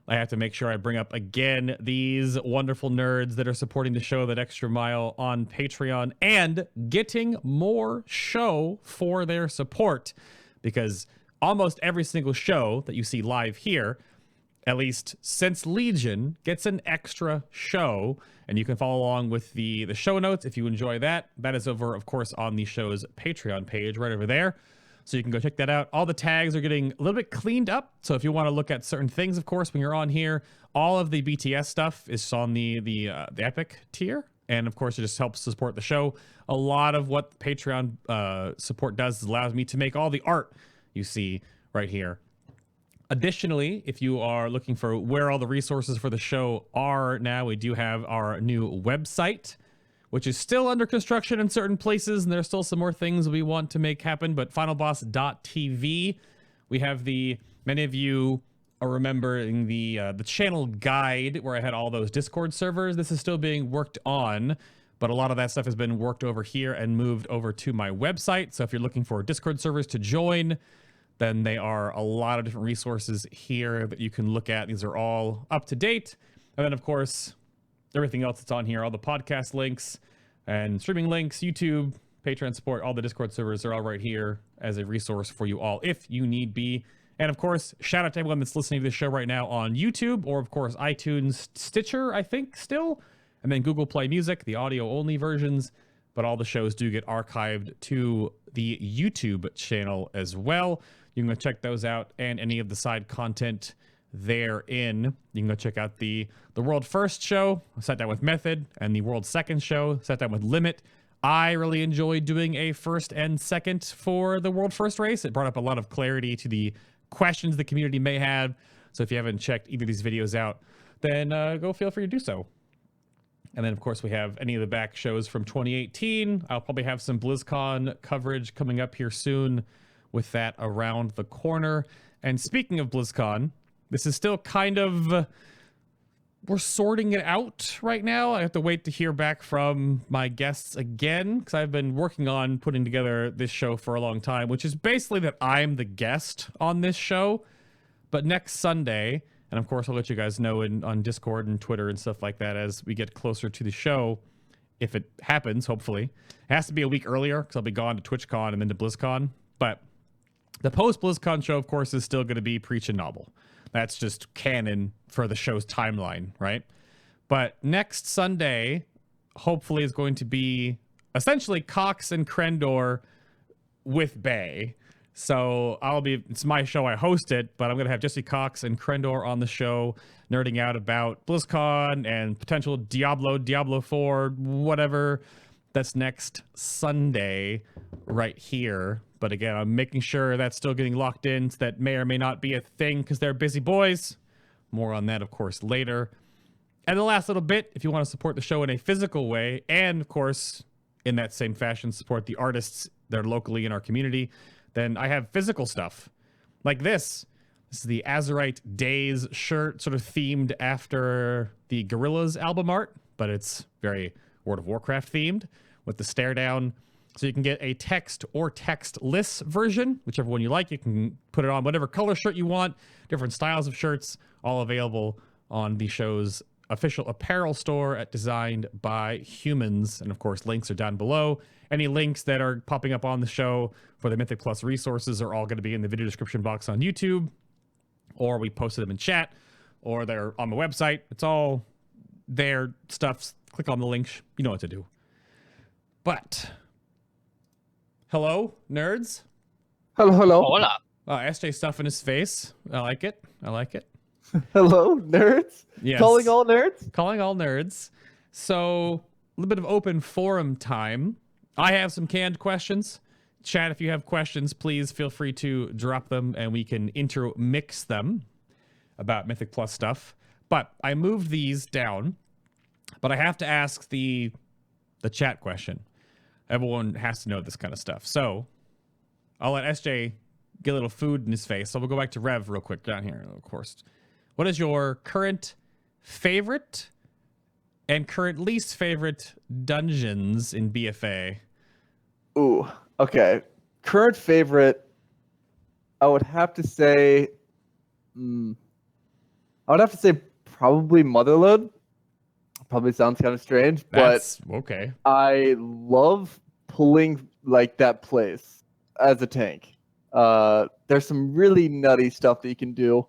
I have to make sure I bring up again these wonderful nerds that are supporting the show, that extra mile on Patreon, and getting more show for their support, because almost every single show that you see live here, at least since Legion, gets an extra show, and you can follow along with the show notes if you enjoy that. That is over, of course, on the show's Patreon page right over there. So you can go check that out. All the tags are getting a little bit cleaned up. So if you want to look at certain things, of course, when you're on here, all of the BTS stuff is on the Epic tier. And of course, it just helps to support the show. A lot of what Patreon support does is allows me to make all the art you see right here. Additionally, if you are looking for where all the resources for the show are now, we do have our new website, which is still under construction in certain places, and there's still some more things we want to make happen, but FinalBoss.tv, we have many of you are remembering the channel guide where I had all those Discord servers. This is still being worked on, but a lot of that stuff has been worked over here and moved over to my website. So if you're looking for Discord servers to join, then they are a lot of different resources here that you can look at. These are all up to date. And then, of course, everything else that's on here, all the podcast links and streaming links, YouTube, Patreon support, all the Discord servers are all right here as a resource for you all if you need be. And of course, shout out to everyone that's listening to this show right now on YouTube, or of course iTunes, Stitcher, I think still, and then Google Play Music, the audio only versions. But all the shows do get archived to the YouTube channel as well. You can go check those out, and any of the side content therein. You can go check out the World First show, I sat down with Method, and the World Second show, sat down with Limit. I really enjoyed doing a first and second for the world first race. It brought up a lot of clarity to the questions the community may have. So if you haven't checked either of these videos out, then go feel free to do so. And then, of course, we have any of the back shows from 2018. I'll probably have some BlizzCon coverage coming up here soon with that around the corner. And speaking of BlizzCon, this is still kind of... we're sorting it out right now. I have to wait to hear back from my guests again, because I've been working on putting together this show for a long time, which is basically that I'm the guest on this show. But next Sunday... and of course, I'll let you guys know on Discord and Twitter and stuff like that as we get closer to the show, if it happens, hopefully. It has to be a week earlier because I'll be gone to TwitchCon and then to BlizzCon. But the post-BlizzCon show, of course, is still going to be Preach and Novel. That's just canon for the show's timeline, right? But next Sunday, hopefully, is going to be essentially Cox and Krendor with Bay. So it's my show, I host it, but I'm going to have Jesse Cox and Krendor on the show, nerding out about BlizzCon and potential Diablo 4, whatever. That's next Sunday right here. But again, I'm making sure that's still getting locked in. So that may or may not be a thing because they're busy boys. More on that, of course, later. And the last little bit, if you want to support the show in a physical way, and of course, in that same fashion, support the artists that are locally in our community, then I have physical stuff like this. This is the Azeroth Days shirt, sort of themed after the Gorillaz album art, but it's very World of Warcraft themed with the stare down. So you can get a text or textless version, whichever one you like. You can put it on whatever color shirt you want, different styles of shirts, all available on the show's official apparel store at Designed by Humans. And of course, links are down below. Any links that are popping up on the show for the Mythic Plus resources are all going to be in the video description box on YouTube, or we posted them in chat, or they're on the website. It's all there. Stuff. Click on the link. You know what to do. But hello, nerds. Hello. Hola. SJ stuff in his face. I like it. I like it. Hello, nerds. Yes. Calling all nerds. Calling all nerds. So a little bit of open forum time. I have some canned questions. Chat, if you have questions, please feel free to drop them and we can intermix them about Mythic Plus stuff. But I moved these down, but I have to ask the chat question. Everyone has to know this kind of stuff. So I'll let SJ get a little food in his face. So we'll go back to Rev real quick down here, of course. What is your current favorite and current least favorite dungeons in BFA? Ooh, okay. Current favorite, I would have to say, probably Motherlode. Probably sounds kind of strange, That's but okay. I love pulling like that place as a tank. There's some really nutty stuff that you can do,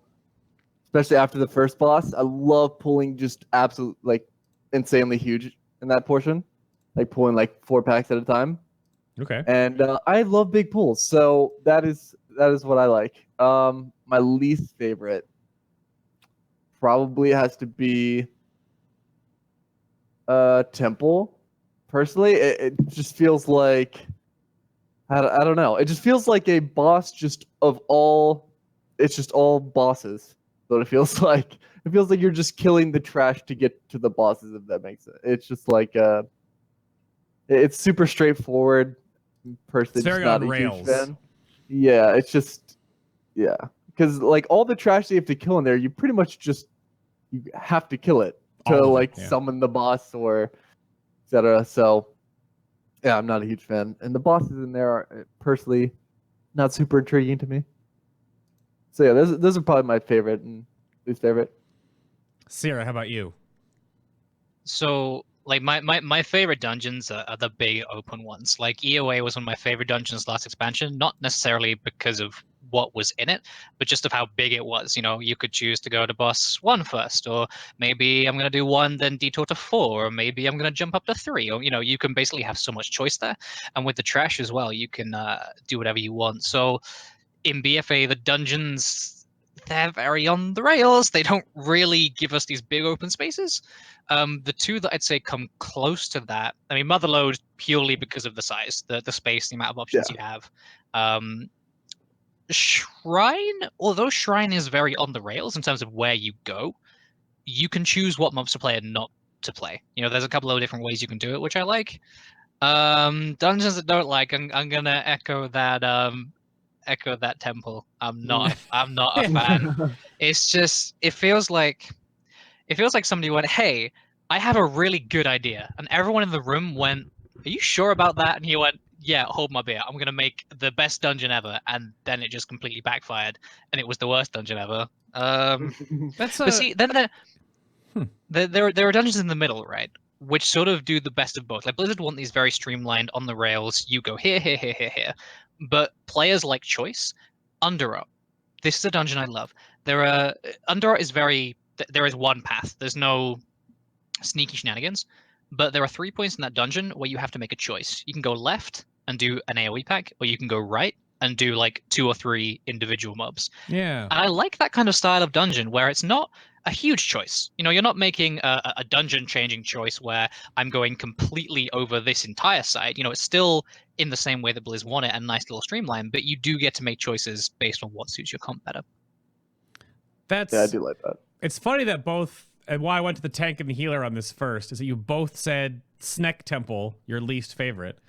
especially after the first boss. I love pulling just absolute like insanely huge in that portion, like pulling like 4 packs at a time. Okay. And I love big pulls, so that is what I like. My least favorite probably has to be Temple. Personally, it just feels like I don't know. It just feels like a boss it's just all bosses. What it feels like. It feels like you're just killing the trash to get to the bosses, if that makes sense. It's just like it's super straightforward. Personally, It's very just not on a rails. huge fan. Yeah, it's just because like all the trash that you have to kill in there, you pretty much you have to kill it to All of it, like yeah. summon the boss or etc. So yeah, I'm not a huge fan, and the bosses in there are personally not super intriguing to me. So yeah, those are probably my favorite and least favorite. Cirra, how about you? So, like, my favorite dungeons are the big open ones. Like, EOA was one of my favorite dungeons last expansion, not necessarily because of what was in it, but just of how big it was. You know, you could choose to go to boss 1 first, or maybe I'm going to do 1, then detour to 4, or maybe I'm going to jump up to 3. Or, you know, you can basically have so much choice there. And with the trash as well, you can do whatever you want. So in BFA, the dungeons they're very on the rails. They don't really give us these big open spaces. The two that I'd say come close to that, I mean, Motherlode purely because of the size, the space, the amount of options you have. Shrine, although Shrine is very on the rails in terms of where you go, you can choose what mobs to play and not to play. There's a couple of different ways you can do it, which I like. Dungeons that don't like, I'm gonna echo that temple. I'm not a fan. It's just it feels like somebody went, "Hey, I have a really good idea," and everyone in the room went, "Are you sure about that?" And he went, "Yeah, hold my beer. I'm gonna make the best dungeon ever," and then it just completely backfired, and it was the worst dungeon ever. That's But see, then there are dungeons in the middle, right? Which sort of do the best of both. Like Blizzard want these very streamlined on the rails. You go here, here, here, here, here. But players like choice. Underart. This is a dungeon I love. Underart is there is one path. There's no sneaky shenanigans. But there are 3 points in that dungeon where you have to make a choice. You can go left and do an AoE pack, or you can go right and do like 2 or 3 individual mobs. Yeah. And I like that kind of style of dungeon where it's not a huge choice. You're not making a dungeon-changing choice where I'm going completely over this entire side. It's still in the same way that Blizz want it, a nice little streamline, but you do get to make choices based on what suits your comp better. Yeah, I do like that. It's funny that both, and why I went to the tank and the healer on this first, is that you both said Snek Temple, your least favorite,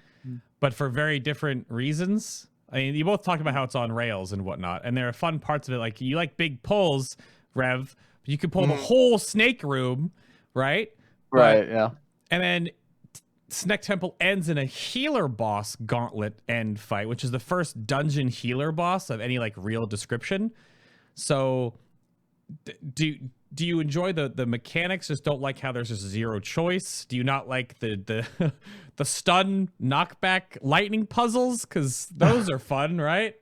but for very different reasons. I mean, you both talked about how it's on rails and whatnot, and there are fun parts of it. Like, you like big pulls, Rev. You can pull the whole snake room, right? Right, yeah. And then Snek Temple ends in a healer boss gauntlet end fight, which is the first dungeon healer boss of any, like, real description. So, do you enjoy the mechanics? Just don't like how there's just zero choice? Do you not like the the stun knockback lightning puzzles? Because those are fun, right?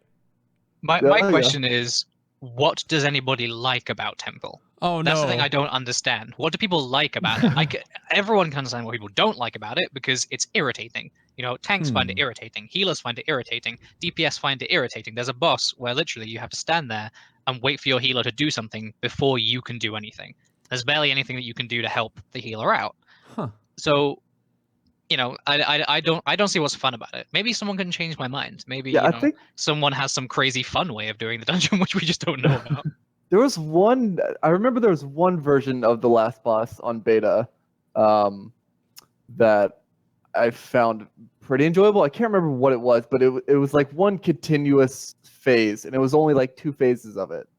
My question is, what does anybody like about Temple? Oh, That's no. the thing I don't understand. What do people like about it? Everyone can understand what people don't like about it because it's irritating. Tanks find it irritating. Healers find it irritating. DPS find it irritating. There's a boss where literally you have to stand there and wait for your healer to do something before you can do anything. There's barely anything that you can do to help the healer out. Huh. So, I don't see what's fun about it. Maybe someone can change my mind. Maybe I think someone has some crazy fun way of doing the dungeon which we just don't know about. I remember there was one version of the last boss on beta that I found pretty enjoyable. I can't remember what it was, but it was like one continuous phase, and it was only like 2 phases of it.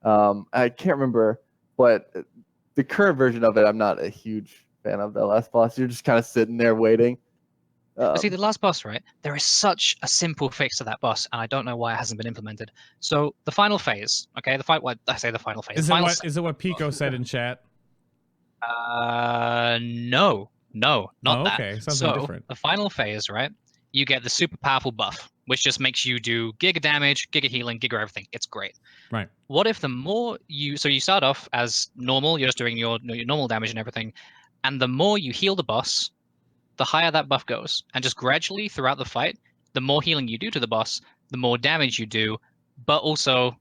I can't remember, but the current version of it, I'm not a huge fan of the last boss. You're just kind of sitting there waiting. But see, the last boss, right? There is such a simple fix to that boss, and I don't know why it hasn't been implemented. So the final phase, okay? I say the final phase. Is it what Pico said in chat? No, not that. Okay, something different. The final phase, right? You get the super powerful buff, which just makes you do giga damage, giga healing, giga everything. It's great. Right. What if the more you start off as normal, you're just doing your normal damage and everything, and the more you heal the boss, the higher that buff goes. And just gradually throughout the fight, the more healing you do to the boss, the more damage you do, but also,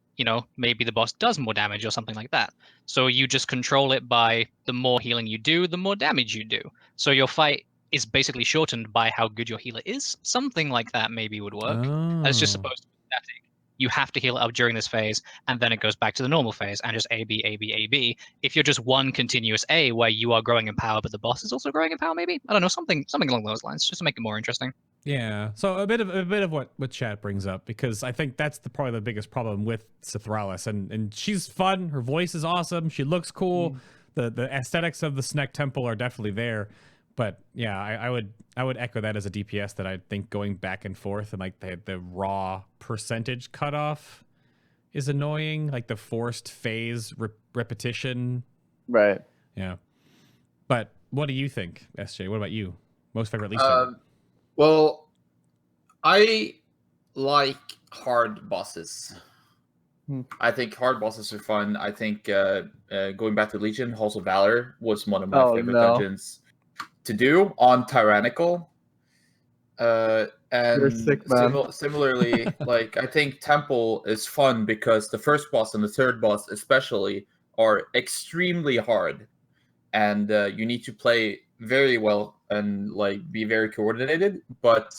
maybe the boss does more damage or something like that. So you just control it by the more healing you do, the more damage you do. So your fight is basically shortened by how good your healer is. Something like that maybe would work. And it's just supposed to be static. You have to heal it up during this phase, and then it goes back to the normal phase, and just A, B, A, B, A, B. If you're just one continuous A where you are growing in power, but the boss is also growing in power, maybe? I don't know, something along those lines, just to make it more interesting. Yeah, so a bit of what chat brings up, because I think that's probably the biggest problem with Cithralis, and she's fun. Her voice is awesome. She looks cool. The aesthetics of the Snek Temple are definitely there. But yeah, I would echo that as a DPS, that I think going back and forth and like the raw percentage cutoff is annoying, like the forced phase repetition. Right. Yeah. But what do you think, SJ? What about you? Most favorite, least favorite? Well, I like hard bosses. I think hard bosses are fun. I think going back to Legion, Halls of Valor was one of my favorite dungeons to do on Tyrannical. You're And sick, man. similarly, like I think Temple is fun because the first boss and the third boss, especially, are extremely hard, and you need to play very well and like be very coordinated. But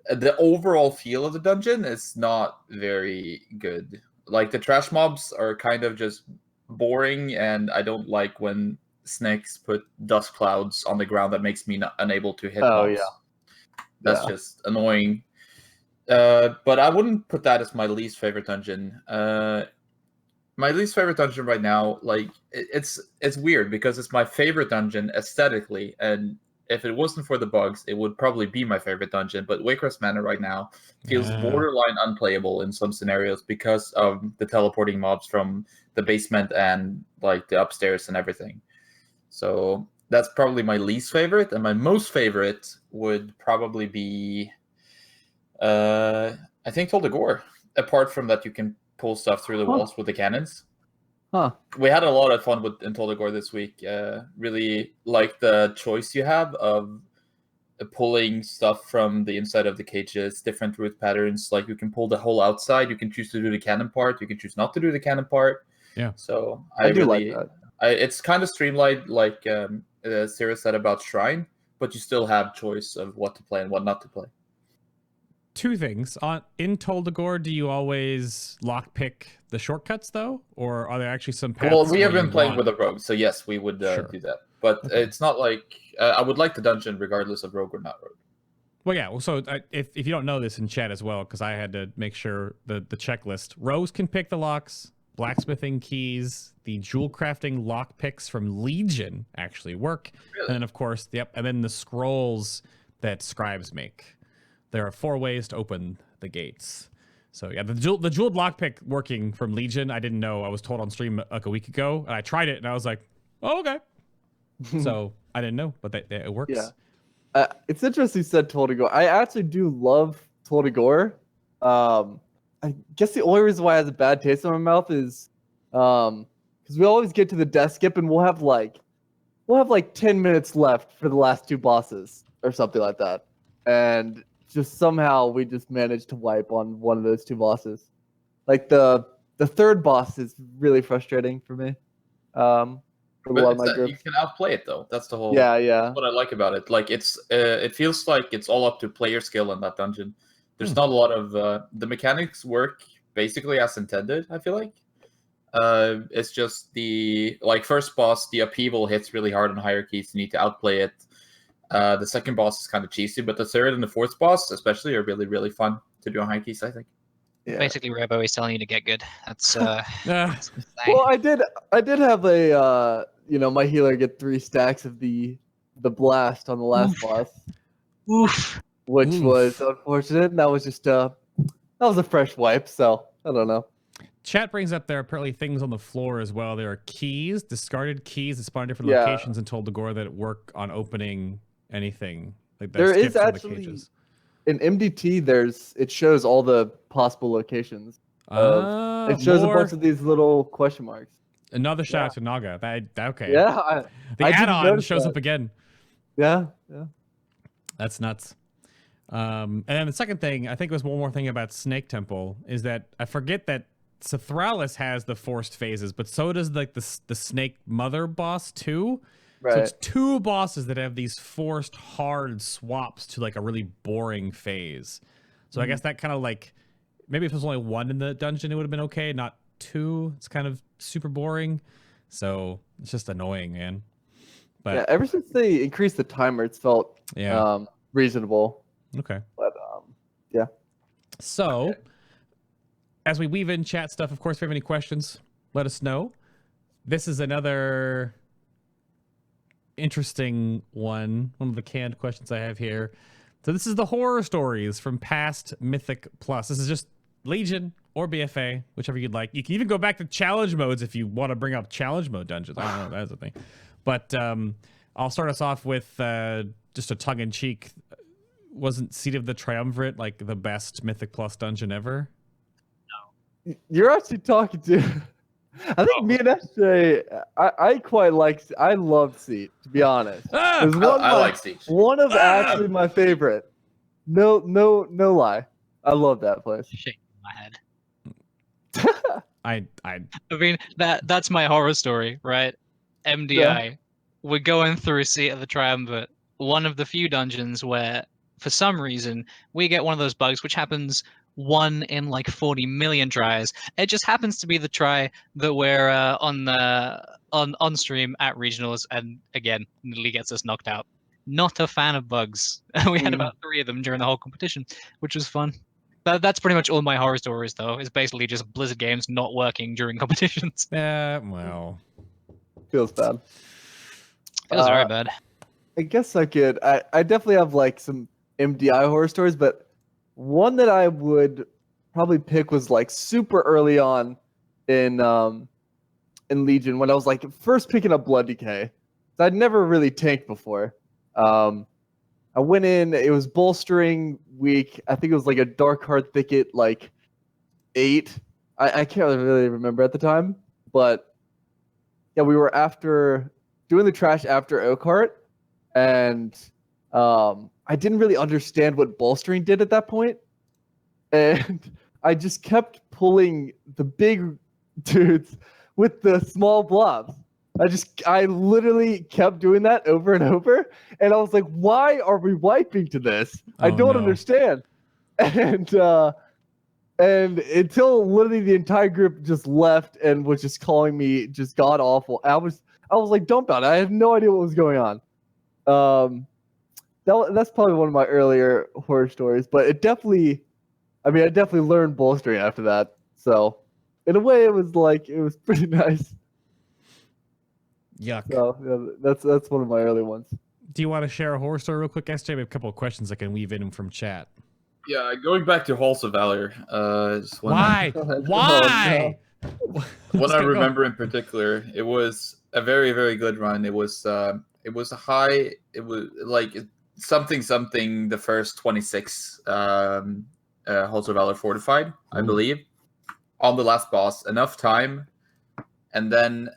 the overall feel of the dungeon is not very good. Like the trash mobs are kind of just boring, and I don't like when snakes put dust clouds on the ground that makes me unable to hit Oh mobs. yeah. That's Yeah. just annoying. But I wouldn't put that as my least favorite dungeon. My least favorite dungeon right now, like it's weird because it's my favorite dungeon aesthetically, and if it wasn't for the bugs, it would probably be my favorite dungeon. But Waycrest Manor right now feels borderline unplayable in some scenarios because of the teleporting mobs from the basement and like the upstairs and everything. So that's probably my least favorite, and my most favorite would probably be, I think, Tol de Gore. Apart from that, you can pull stuff through the walls with the cannons. Huh. We had a lot of fun with in Tol de Gore this week. Really like the choice you have of pulling stuff from the inside of the cages, different route patterns. Like you can pull the whole outside. You can choose to do the cannon part. You can choose not to do the cannon part. Yeah. So I do like that. It's kind of streamlined, like Cirra said about Shrine, but you still have choice of what to play and what not to play. Two things. In Tol de Gore, do you always lockpick the shortcuts, though? Or are there actually some paths? Well, we have where been you playing want- with a rogue, so yes, we would Sure. do that. But it's not like... I would like the dungeon regardless of rogue or not rogue. Well, yeah. Well, so if you don't know this in chat as well, because I had to make sure the checklist. Rogues can pick the locks, blacksmithing keys, the jewel crafting lock picks from Legion actually work. Really? And then, of course, and then the scrolls that scribes make. There are 4 ways to open the gates. So yeah, the jeweled lockpick working from Legion, I didn't know. I was told on stream like a week ago, and I tried it, and I was like, oh, okay. So I didn't know, but it works. Yeah. It's interesting you said Tol de Gore. I actually do love Tol de Gore. I guess the only reason why it has a bad taste in my mouth is because we always get to the death skip, and we'll have like 10 minutes left for the last 2 bosses or something like that, and just somehow we just managed to wipe on one of those 2 bosses. Like the third boss is really frustrating for me. For a lot of my You groups. can outplay it though. That's the whole. Yeah. That's what I like about it. Like it feels like it's all up to player skill in that dungeon. There's not a lot of the mechanics work basically as intended. I feel like it's just the first boss, the upheaval hits really hard on hierarchies. You need to outplay it. The second boss is kind of cheesy, but the third and the fourth boss, especially, are really, really fun to do on high keys, I think. Yeah. Basically, Robo is telling you to get good. That's Yeah. Well, I did have a my healer get 3 stacks of the blast on the last boss, Oof. which Oof. was unfortunate. And that was just that was a fresh wipe. So I don't know. Chat brings up there are apparently things on the floor as well. There are keys, discarded keys that spawn in different Yeah. locations and Tol de Gore that work on opening anything. Like that There is skips on the actually cages. in MDT. It shows all the possible locations. It shows a bunch of these little question marks. Another shout out to Naga. Okay. Yeah, The I didn't add-on notice shows that. up again. yeah. That's nuts. And then the second thing, I think was one more thing about Snake Temple, is that I forget that Sithralis has the forced phases, but so does like the Snake Mother boss too. Right. So it's 2 bosses that have these forced hard swaps to like a really boring phase. So I guess that kind of like, maybe if there was only 1 in the dungeon, it would have been okay, not 2. It's kind of super boring. So it's just annoying, man. But Yeah. Ever since they increased the timer, it's felt reasonable. okay. But yeah. So, as we weave in chat stuff, of course, if you have any questions, let us know. This is another interesting one of the canned questions I have here. So this is the horror stories from past Mythic Plus. This is just Legion or BFA, whichever you'd like. You can even go back to challenge modes if you want to bring up challenge mode dungeons. I don't know, that's the thing. But I'll start us off with just a tongue-in-cheek. Wasn't Seat of the Triumvirate like the best Mythic Plus dungeon ever? You're actually talking to. I think me and SJ, I quite like. I loved Seat, to be honest. It was I like Siege. one of actually my favorite. No lie. I love that place. Shake my head. I I mean, that's my horror story, right? MDI. Yeah. We're going through Seat of the Triumvirate, one of the few dungeons where, for some reason, we get one of those bugs, which happens 1 in like 40 million tries. It just happens to be the try that we're on stream at regionals, and again, nearly gets us knocked out. Not a fan of bugs. We had about 3 of them during the whole competition, which was fun. That's pretty much all my horror stories, though. Is basically just Blizzard games not working during competitions. well, Feels bad. Feels very bad. I guess I could. I definitely have like some MDI horror stories, but one that I would probably pick was like super early on in Legion when I was like first picking up Blood Decay. So I'd never really tanked before. I went in. It was bolstering week. I think it was like a Dark Heart Thicket like 8. I can't really remember at the time, but yeah, we were doing the trash after Oakheart, and I didn't really understand what bolstering did at that point, and I just kept pulling the big dudes with the small blobs. I literally kept doing that over and over, and I was like, why are we wiping to this? I don't understand. And until literally the entire group just left and was just calling me just god awful. I was like dumbfounded. I had no idea what was going on. That's probably one of my earlier horror stories, but I definitely learned bolstering after that. So in a way, it was pretty nice. Yuck. So yeah, that's one of my early ones. Do you want to share a horror story real quick, SJ? We have a couple of questions I can weave in from chat. Yeah, going back to Halls of Valor. Why? Why? What I remember in particular, it was a very, very good run. It was a high. It was like something. The first 26 Halls of Valor fortified, I believe, on the last boss. Enough time, and then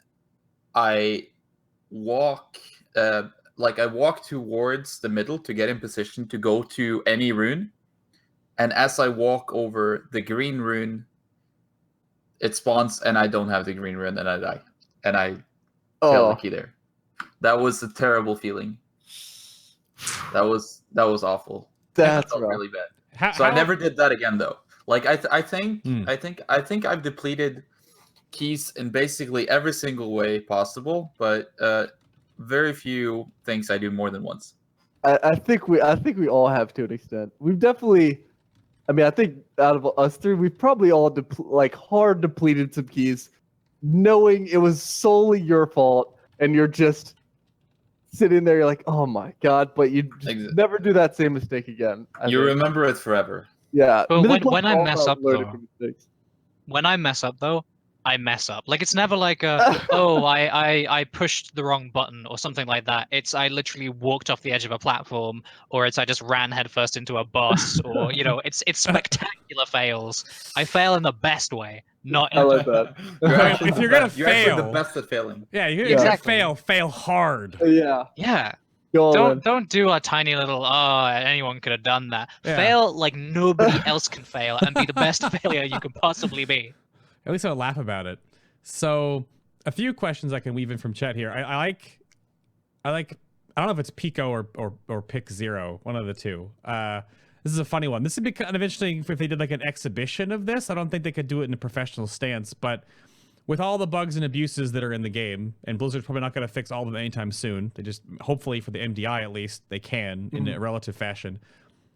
I walk towards the middle to get in position to go to any rune. And as I walk over the green rune, it spawns, and I don't have the green rune, and I die. And I kill the key there. That was a terrible feeling. That was awful. That's really bad. I never did that again, though. Like I think I've depleted keys in basically every single way possible, but very few things I do more than once. I think we all have to an extent. We've definitely. I mean, I think out of us three, we've probably all hard depleted some keys, knowing it was solely your fault, and you're just sitting there. You're like, "Oh my god!" But you just never do that same mistake again. You remember it forever. Yeah. But when I mess up, though, I mess up. Like, it's never like I pushed the wrong button or something like that. It's I literally walked off the edge of a platform, or it's I just ran headfirst into a boss, or it's spectacular fails. I fail in the best way, not in I like that. If you're gonna You're fail, actually the best at failing. Yeah, you're exactly. fail hard. Yeah. Yeah. Don't do a tiny little anyone could have done that. Yeah. Fail like nobody else can fail and be the best failure you can possibly be. At least I'll laugh about it. So a few questions I can weave in from chat here. I like I don't know if it's Pico or Pick Zero, one of the two. This is a funny one. This would be kind of interesting if they did like an exhibition of this. I don't think they could do it in a professional stance, but with all the bugs and abuses that are in the game, and Blizzard's probably not going to fix all of them anytime soon. They just, hopefully for the MDI at least, they can in a relative fashion.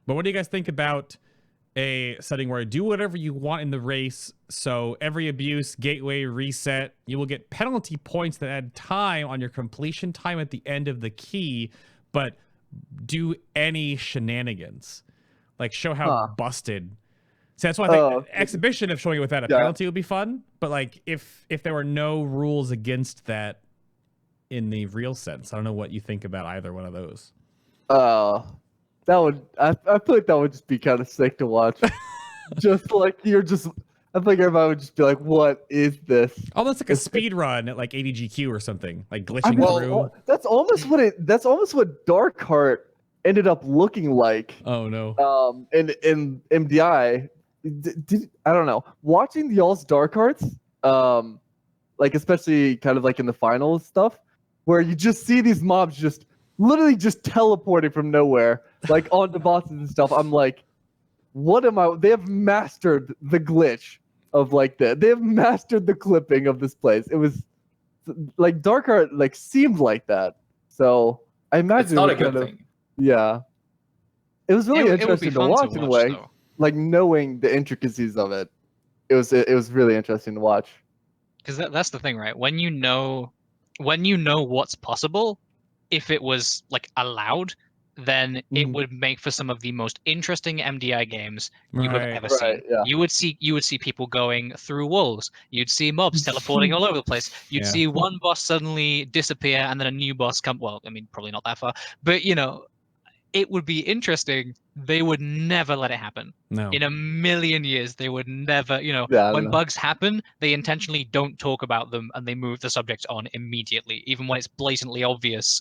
But what do you guys think about a setting where do whatever you want in the race, so every abuse, gateway, reset, you will get penalty points that add time on your completion time at the end of the key, but do any shenanigans. Like, show how busted. So that's why I think exhibition of showing it without a penalty would be fun. But like, if there were no rules against that in the real sense, I don't know what you think about either one of those. That would I feel like that would just be kind of sick to watch. Just like I think everybody would just be like, "What is this?" Oh, that's like a speed run at like 80 GQ or something, like glitching through. That's almost what Dark Heart ended up looking like Oh no. in MDI. I don't know. Watching the Y'all's Dark Arts, like especially kind of like in the finals stuff, where you just see these mobs just literally just teleporting from nowhere, like onto bosses and stuff. I'm like, what am I? They have mastered the glitch of like that. They have mastered the clipping of this place. It was like Dark Art like seemed like that. So I imagine It's not it a good kind of- thing. Yeah. It was really It would be interesting to fun watch in a way. though. Like knowing the intricacies of it. It was really interesting to watch. Because that's the thing, right? When you know what's possible, if it was like allowed, then it Mhm. would make for some of the most interesting MDI games you have Right. ever Right, seen. yeah. You would see people going through walls. You'd see mobs teleporting all over the place. You'd Yeah. see one boss suddenly disappear and then a new boss come. Well, I mean, probably not that far, but it would be interesting. They would never let it happen. No. In a million years, they would never, Yeah, I when know. bugs happen, they intentionally don't talk about them and they move the subject on immediately. Even when it's blatantly obvious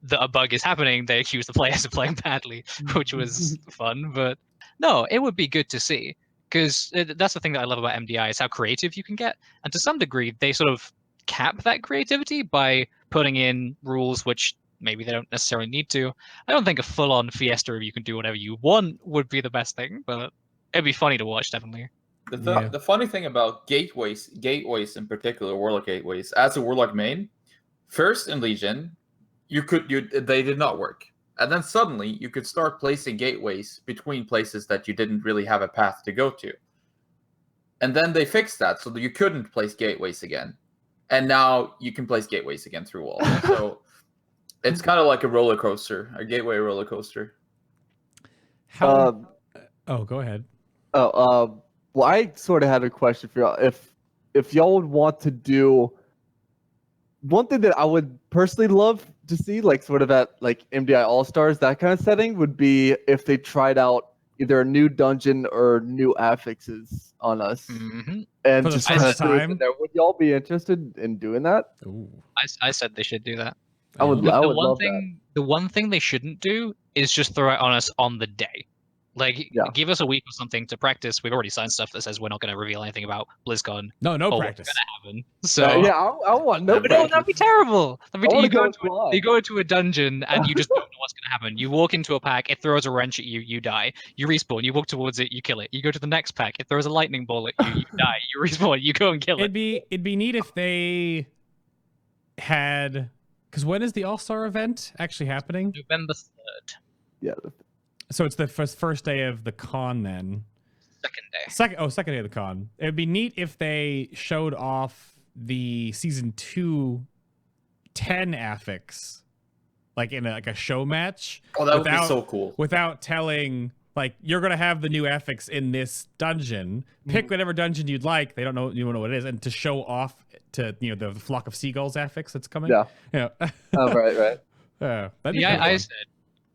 that a bug is happening, they accuse the players of playing badly, which was fun. But no, it would be good to see. Because that's the thing that I love about MDI is how creative you can get. And to some degree, they sort of cap that creativity by putting in rules which maybe they don't necessarily need to. I don't think a full-on fiesta where you can do whatever you want would be the best thing, but it'd be funny to watch, definitely. The funny thing about gateways in particular, Warlock gateways, as a Warlock main, first in Legion, they did not work. And then suddenly you could start placing gateways between places that you didn't really have a path to go to. And then they fixed that so that you couldn't place gateways again. And now you can place gateways again through walls. So it's kind of like a roller coaster, a gateway roller coaster. How? Oh, go ahead. Well, I sort of had a question for y'all. If y'all would want to do one thing that I would personally love to see, like sort of at like MDI All Stars, that kind of setting, would be if they tried out either a new dungeon or new affixes on us, Mm-hmm. and For the just first kind of threw it in time? there. Would y'all be interested in doing that? Ooh. I said they should do that. I would The one love that. thing, the one thing they shouldn't do is just throw it on us on the day. Like, Yeah. give us a week or something to practice. We've already signed stuff that says we're not going to reveal anything about BlizzCon No or what's practice. going to happen. So Yeah, I want no. But no, that'd be terrible. I wanna You go blind. you go into a dungeon and you just don't know what's going to happen. You walk into a pack, it throws a wrench at you, you die. You respawn, you walk towards it, you kill it. You go to the next pack, it throws a lightning ball at you, you die. You respawn, you go and kill it. It'd be neat if they had, because when is the All-Star event actually happening? November 3rd, Yeah. So it's the first day of the con then. second day. Second day of the con. It'd be neat if they showed off the season 2 10 affix, like in a show match. Oh, that would be so cool. Without telling, like, you're gonna have the new affix in this dungeon. Pick whatever dungeon you'd like. They don't know what it is, and to show off to the flock of seagulls affix that's coming. Yeah. Yeah. Oh, right. That'd be Yeah, pretty fun.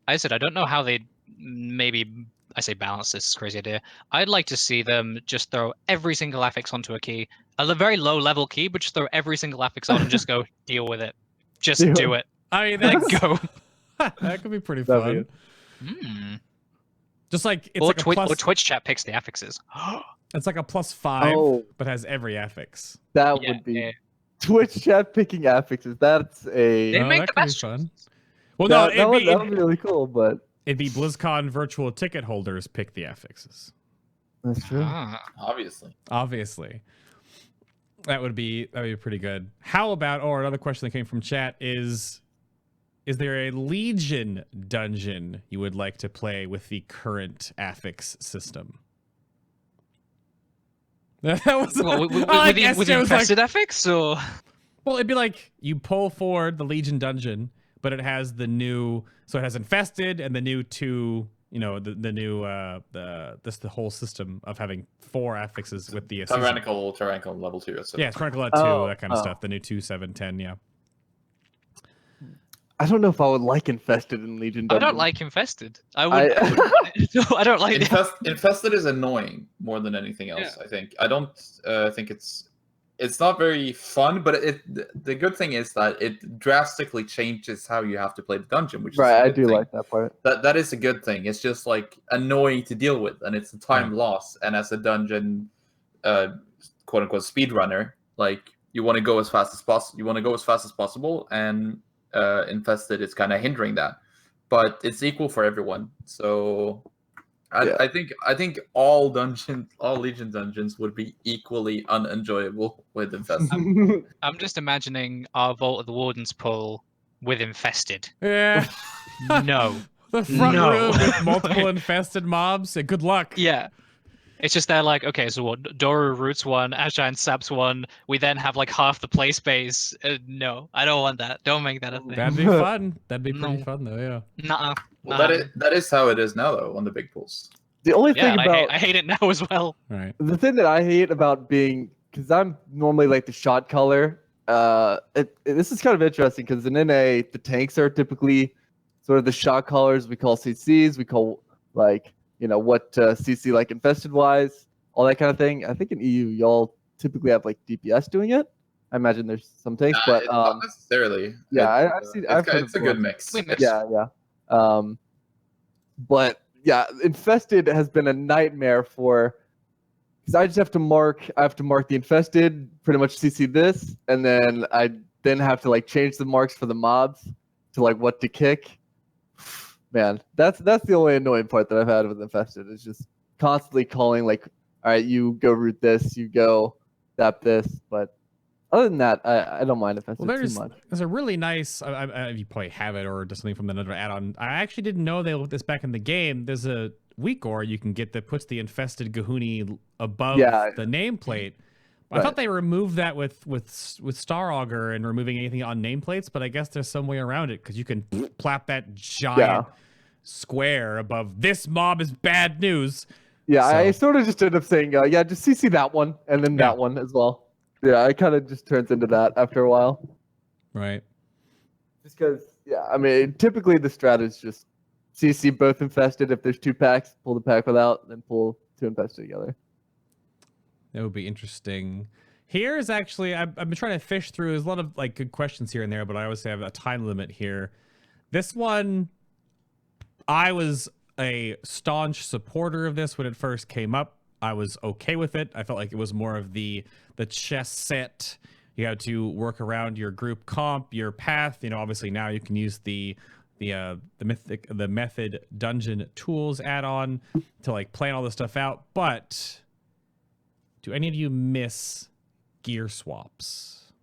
I said I don't know how they'd maybe, I say balance this crazy idea. I'd like to see them just throw every single affix onto a key, a very low level key, but just throw every single affix on and just go deal with it. Just do it. I mean, Like, that's, go. that could be pretty That'd fun. Hmm. Just like it's Or like a plus, Twitch chat picks the affixes. it's like a +5, Oh. but has every affix. That Yeah, would be yeah. Twitch chat picking affixes. That's a They Oh, make that the could be best fun. choices. Well, no, that would be really cool, but it'd be BlizzCon virtual ticket holders pick the affixes. that's true. Obviously. Obviously, that would be pretty good. How about, or another question that came from chat is there a Legion dungeon you would like to play with the current affix system? That was Well, with I like the SJ was like, infested affix, or well, it'd be like you pull forward the Legion dungeon, but it has the new, so it has infested and the new 2, the new the whole system of having 4 affixes with the season. Tyrannical level 2. Yeah, it's Chronicle at 2, that kind of stuff. The new 2, 7, 10, yeah. I don't know if I would like infested in Legion. I Dungeon. don't like infested. I don't like Infested is annoying more than anything else. I think. I don't think it's it's not very fun, but the good thing is that it drastically changes how you have to play the dungeon, which is Right, a I good do thing. like that part. That is a good thing. It's just like annoying to deal with, and it's a time Right. loss. And as a dungeon, quote unquote speedrunner, like you want to go as fast as possible. You want to go as fast as possible, and Infested is kind of hindering that. But it's equal for everyone. So Yeah. I think all Legion dungeons would be equally unenjoyable with Infested. I'm just imagining our Vault of the Wardens pull with Infested. Yeah. No. The front No. room with multiple infested mobs. Good luck. Yeah. It's just they're like, okay, so what? Doru roots one, Ashine saps one. We then have like half the play space. No, I don't want that. Don't make that a thing. That'd be fun. That'd be pretty No. fun, though. Yeah. Nuh-uh. Well, Nah. that is how it is now, though, on the big pools. The only Yeah, thing and about I hate it now as well. Right. the thing that I hate about being, because I'm normally like the shot caller. This is kind of interesting because in NA the tanks are typically sort of the shot callers. We call CCs. We call like what CC like infested wise, all that kind of thing. I think in EU y'all typically have like DPS doing it. I imagine there's some tanks, but not necessarily. yeah, I've seen. I've heard It's a of good both. mix. We mix. Yeah. But yeah, infested has been a nightmare for, because I just have to mark. I have to mark the infested, pretty much CC this, and then I have to like change the marks for the mobs to like what to kick. Man, that's the only annoying part that I've had with infested is just constantly calling like, all right, you go root this, you go zap this, but other than that, I don't mind infested Well, too much. there's a really nice. You probably have it or just something from another add-on. I actually didn't know they put this back in the game. There's a weak ore you can get that puts the infested Gahuni above the nameplate. I thought they removed that with Star Augur and removing anything on nameplates, but I guess there's some way around it because you can plap that giant square above. This mob is bad news. Yeah, So- I sort of just ended up saying, just CC that one and then that one as well. Yeah, it kind of just turns into that after a while. Right. Just because, I mean, typically the strat is just CC both infested. If there's 2 packs, pull the pack without, then pull 2 infested together. That would be interesting. Here's actually, I've been trying to fish through. There's a lot of like good questions here and there, but I always say I have a time limit here. This one, I was a staunch supporter of this when it first came up. I was okay with it. I felt like it was more of the chess set. You had to work around your group comp, your path. Obviously now you can use the Method Dungeon tools add-on to like plan all this stuff out. But do any of you miss gear swaps?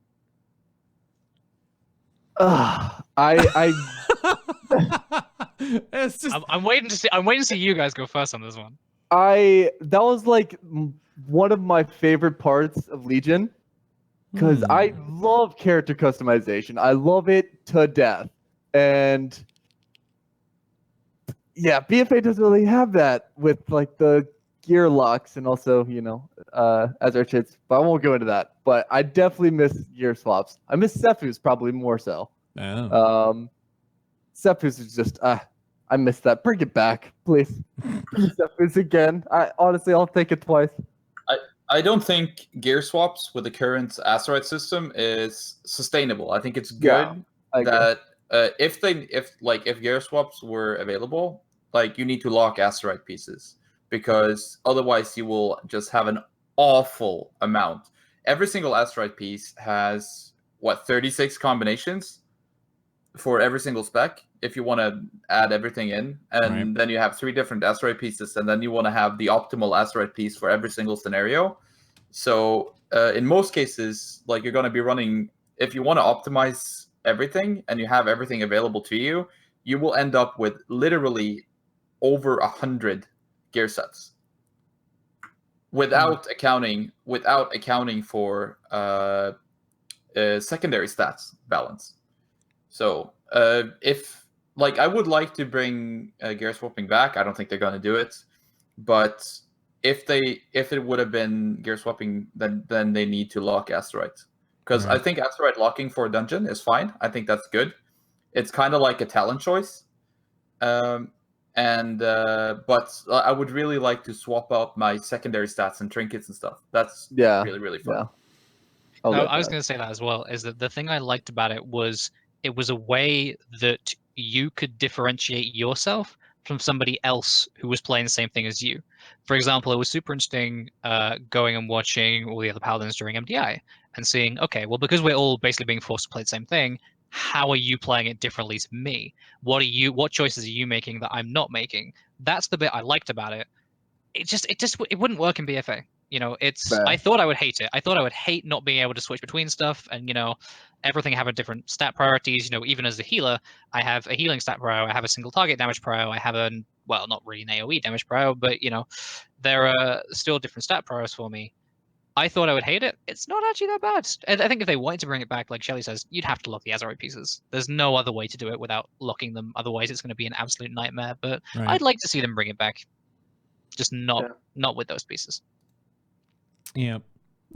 It's just I'm waiting to see you guys go first on this one. That was like one of my favorite parts of Legion because I love character customization. I love it to death. And yeah, BFA doesn't really have that with like the gear locks and also, Azeroth hits, but I won't go into that. But I definitely miss gear swaps. I miss Sephu's probably more so. Sephu's is just I missed that. Bring it back, please. Sephu's again. I'll take it twice. I don't think gear swaps with the current Azeroth system is sustainable. I think it's good that if gear swaps were available, like you need to lock Azeroth pieces because otherwise you will just have an awful amount. Every single Azeroth piece has 36 combinations for every single spec if you want to add everything in, and then you have 3 different Azeroth pieces, and then you want to have the optimal Azeroth piece for every single scenario. So in most cases, like you're going to be running, if you want to optimize everything and you have everything available to you, you will end up with literally over 100 gear sets without accounting for secondary stats balance. So I would like to bring gear swapping back. I don't think they're going to do it, but if it would have been gear swapping, then they need to lock Azeroth, because I think Azeroth locking for a dungeon is fine. I think that's good. It's kind of like a talent choice, but I would really like to swap out my secondary stats and trinkets and stuff. That's really, really fun. I'll No, let I was that. going to say that as well. Is that the thing I liked about it was a way that you could differentiate yourself from somebody else who was playing the same thing as you. For example, it was super interesting going and watching all the other paladins during MDI and seeing, okay, well, because we're all basically being forced to play the same thing, how are you playing it differently to me? What choices are you making that I'm not making? That's the bit I liked about it. It wouldn't work in BFA. I Fair. thought I would hate it. I thought I would hate not being able to switch between stuff and everything having different stat priorities. Even as a healer, I have a healing stat prio, I have a single target damage prio, I have not really an AoE damage prio, but there are still different stat priors for me. I thought I would hate it. It's not actually that bad. And I think if they wanted to bring it back, like Shelly says, you'd have to lock the Azeroth pieces. There's no other way to do it without locking them. Otherwise, it's going to be an absolute nightmare. But Right. I'd like to see them bring it back. Just not Yeah. not with those pieces. Yeah.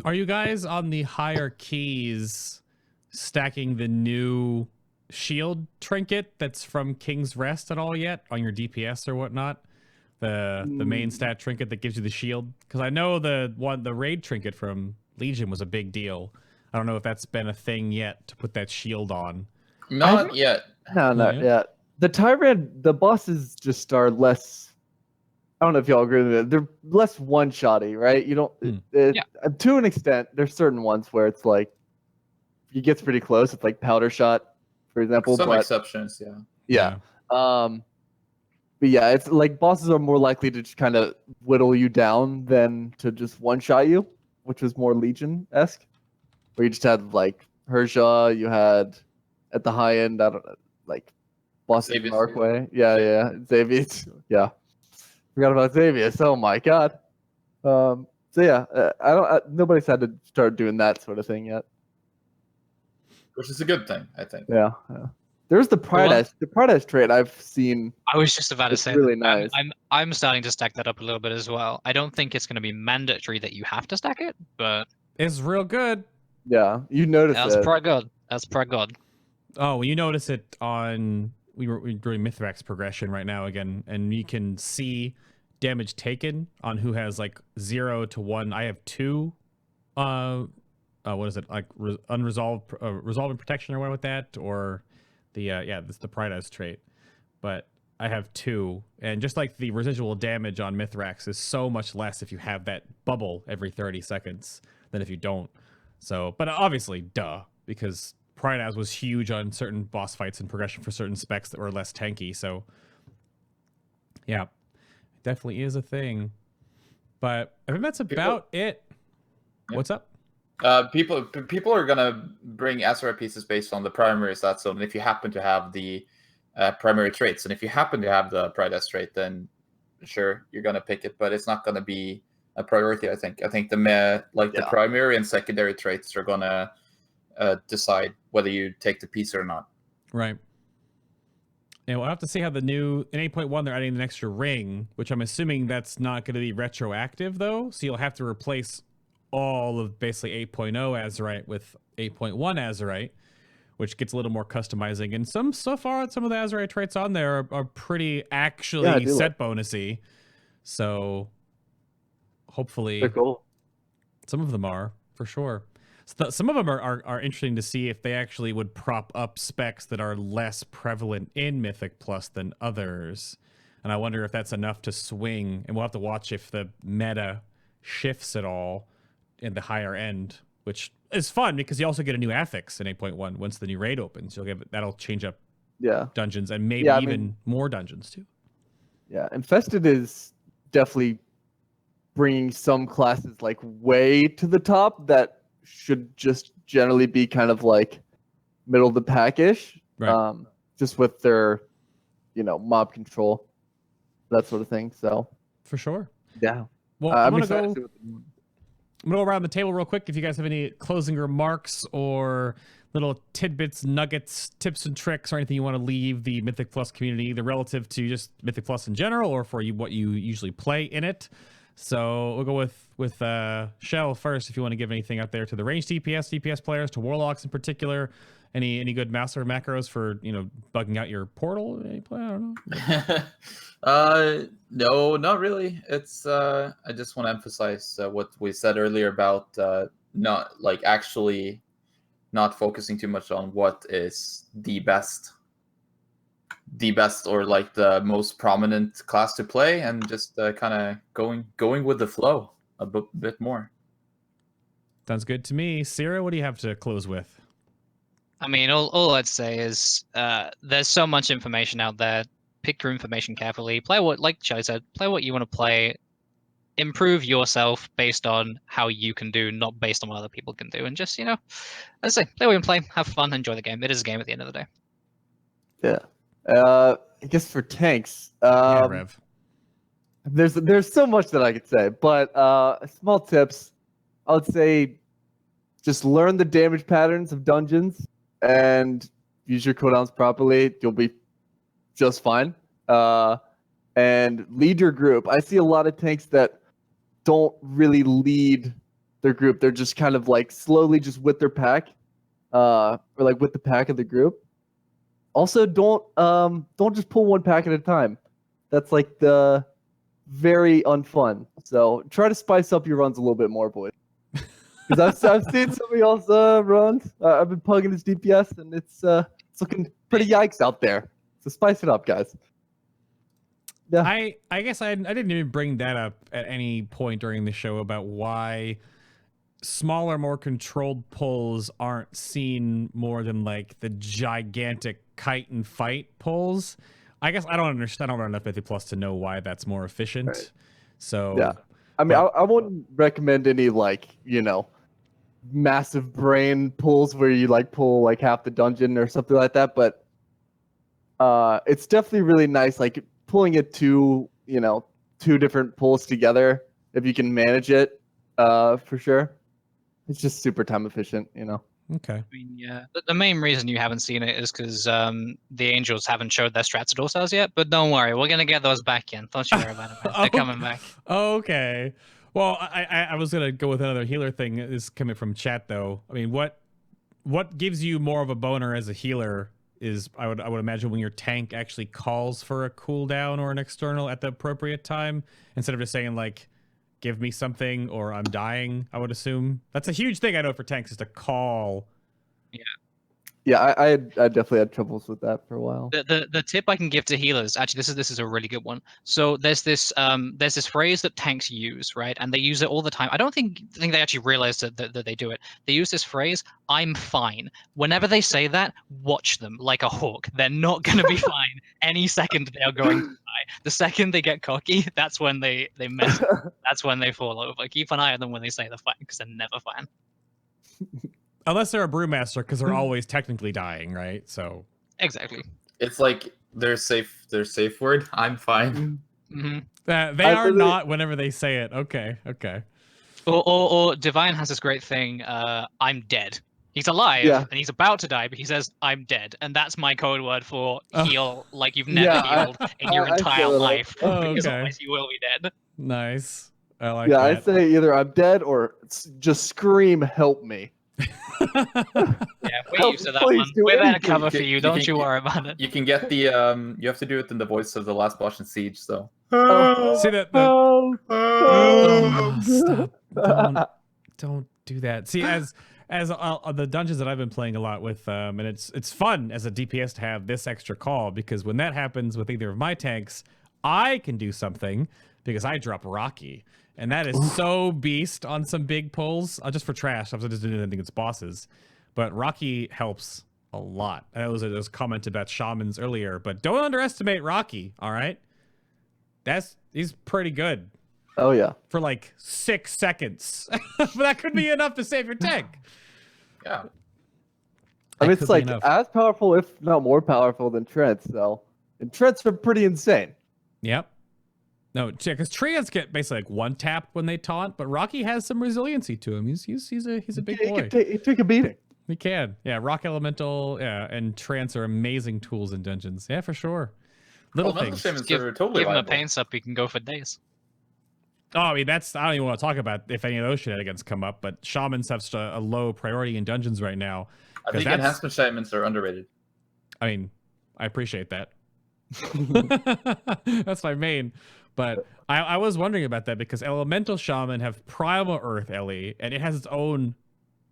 Are you guys on the higher keys stacking the new shield trinket that's from King's Rest at all yet on your DPS or whatnot? The main stat trinket that gives you the shield? Because I know the raid trinket from Legion was a big deal. I don't know if that's been a thing yet to put that shield on. Not yet. No, Not yet? yeah. The Tyrant, the bosses just are less. I don't know if y'all agree with it. They're less one-shotty, right? You don't. To an extent, there's certain ones where it's like, it gets pretty close. It's like powder shot, for example. Some but, exceptions, yeah. Yeah. But yeah, it's like bosses are more likely to just kind of whittle you down than to just one-shot you, which was more Legion-esque, where you just had like Hersha, you had at the high end, I don't know, like bosses in Xavius. Arcway. Yeah, Xavius. Yeah. Forgot about Xavius. Oh my god. So yeah, nobody's had to start doing that sort of thing yet. Which is a good thing, I think. Yeah. There's the Pride trait I've seen. I was just about to say really that. nice. I'm starting to stack that up a little bit as well. I don't think it's going to be mandatory that you have to stack it, but It's real good. Yeah, you notice that's it. pretty good. That's pretty good. Oh, well, you notice it on we're doing Mithrax progression right now again, and you can see damage taken on who has like 0 to 1. I have 2. What is it, like unresolved resolving protection or what with that, or the this the Pride trait, but I have 2, and just like the residual damage on Mithrax is so much less if you have that bubble every 30 seconds than if you don't. So, but obviously, because Pride was huge on certain boss fights and progression for certain specs that were less tanky. So, yeah, it definitely is a thing. But I think that's about it. Yeah. What's up? People are gonna bring Azeroth pieces based on the primary stats zone. If you happen to have the primary traits, and if you happen to have the Pride trait, then sure, you're gonna pick it. But it's not gonna be a priority. I think the primary and secondary traits are gonna decide whether you take the piece or not. Right. And we'll have to see how the new in 8.1 they're adding an extra ring, which I'm assuming that's not going to be retroactive though. So you'll have to replace all of basically 8.0 Azeroth with 8.1 Azeroth, which gets a little more customizing. And so far some of the Azeroth traits on there are pretty actually set bonusy. So hopefully They're cool. some of them are for sure. So some of them are interesting to see if they actually would prop up specs that are less prevalent in Mythic Plus than others. And I wonder if that's enough to swing. And we'll have to watch if the meta shifts at all in the higher end, which is fun because you also get a new affix in 8.1 once the new raid opens. That'll change up dungeons and maybe even more dungeons too. Yeah, Infested is definitely bringing some classes like way to the top that should just generally be kind of like middle of the pack-ish, right. Just with their, mob control, that sort of thing. So for sure. Yeah. Well, I'm gonna go around the table real quick. If you guys have any closing remarks or little tidbits, nuggets, tips and tricks, or anything you want to leave the Mythic Plus community, either relative to just Mythic Plus in general or for what you usually play in it. So we'll go with Shell first. If you want to give anything out there to the ranged DPS players, to Warlocks in particular, any good master macros for bugging out your portal? Any play? I don't know. No, not really. It's I just want to emphasize what we said earlier about not like actually not focusing too much on what is the best or like the most prominent class to play, and just kind of going with the flow a bit more. Sounds good to me. Cirra, what do you have to close with? I mean, all I'd say is there's so much information out there. Pick your information carefully. Play what, like Shelly said, play what you want to play. Improve yourself based on how you can do, not based on what other people can do. And just, as I say, play what you play, have fun, enjoy the game. It is a game at the end of the day. Yeah. I guess for tanks, Yeah, Rev. there's so much that I could say, but small tips. I would say just learn the damage patterns of dungeons and use your cooldowns properly. You'll be just fine. And lead your group. I see a lot of tanks that don't really lead their group. They're just kind of like slowly just with their pack, or like with the pack of the group. Also, don't just pull one pack at a time. That's like the very unfun. So try to spice up your runs a little bit more, boys. Because I've seen some of y'all's runs. I've been pugging his DPS, and it's looking pretty yikes out there. So spice it up, guys. Yeah. I guess I didn't even bring that up at any point during the show about why smaller, more controlled pulls aren't seen more than like the gigantic kite and fight pulls. I guess I don't understand. I don't know enough Mythic Plus to know why that's more efficient. Right. So yeah, I mean, I wouldn't recommend any like massive brain pulls where you like pull like half the dungeon or something like that. But it's definitely really nice, like pulling it two different pulls together if you can manage it. For sure, it's just super time efficient. Okay. I mean, yeah. The main reason you haven't seen it is because the Angels haven't showed their strats at all stars yet. But don't worry, we're gonna get those back in. Don't you worry about it, man. They're coming back. Okay. Well, I was gonna go with another healer thing. This is coming from chat though. I mean, what gives you more of a boner as a healer is I would imagine when your tank actually calls for a cooldown or an external at the appropriate time, instead of just saying like, give me something or I'm dying. I would assume that's a huge thing I know for tanks is to call. Yeah, I definitely had troubles with that for a while. The tip I can give to healers, actually, this is a really good one. So there's this phrase that tanks use, right? And they use it all the time. I don't think they actually realize that they do it. They use this phrase, "I'm fine." Whenever they say that, watch them like a hawk. They're not going to be fine any second. They are going to die. The second they get cocky, that's when they mess up. That's when they fall over. Keep an eye on them when they say they're fine, because they're never fine. Unless they're a brewmaster, because they're always technically dying, right? So exactly. It's like their safe word. I'm fine. Mm-hmm. They are not whenever they say it. Okay. Or Divine has this great thing. I'm dead. He's alive and he's about to die, but he says, "I'm dead," and that's my code word for heal like you've never healed in your entire life, because otherwise you will be dead. Nice. I like that. I say either I'm dead or just scream, "Help me." Yeah, we're used to that one. We're there to cover for you. Don't you worry about it. You can get the you have to do it in the voice of the last boss in Siege. So see that? Stop! Don't do that. See, as the dungeons that I've been playing a lot with, and it's fun as a DPS to have this extra call, because when that happens with either of my tanks, I can do something because I drop Rocky. And that is so beast on some big pulls. Just for trash. I was just doing anything against bosses. But Rocky helps a lot. I know there was a comment about shamans earlier, but don't underestimate Rocky, all right? He's pretty good. Oh, yeah. For like 6 seconds. But that could be enough to save your tank. Yeah. I mean, it's like as powerful, if not more powerful than Trents, though. And Trents are pretty insane. Yep. No, because Treants get basically like one tap when they taunt, but Rocky has some resiliency to him. He's a big boy. He took a beating. He can. Yeah, Rock Elemental, and Trance are amazing tools in dungeons. Yeah, for sure. Little things. Give him a pain sup, you can go for days. Oh, I mean, I don't even want to talk about if any of those shenanigans come up, but shamans have such a low priority in dungeons right now. I think enhancement shamans are underrated. I mean, I appreciate that. That's my main. But I was wondering about that because Elemental Shaman have Primal Earth Ellie, and it has its own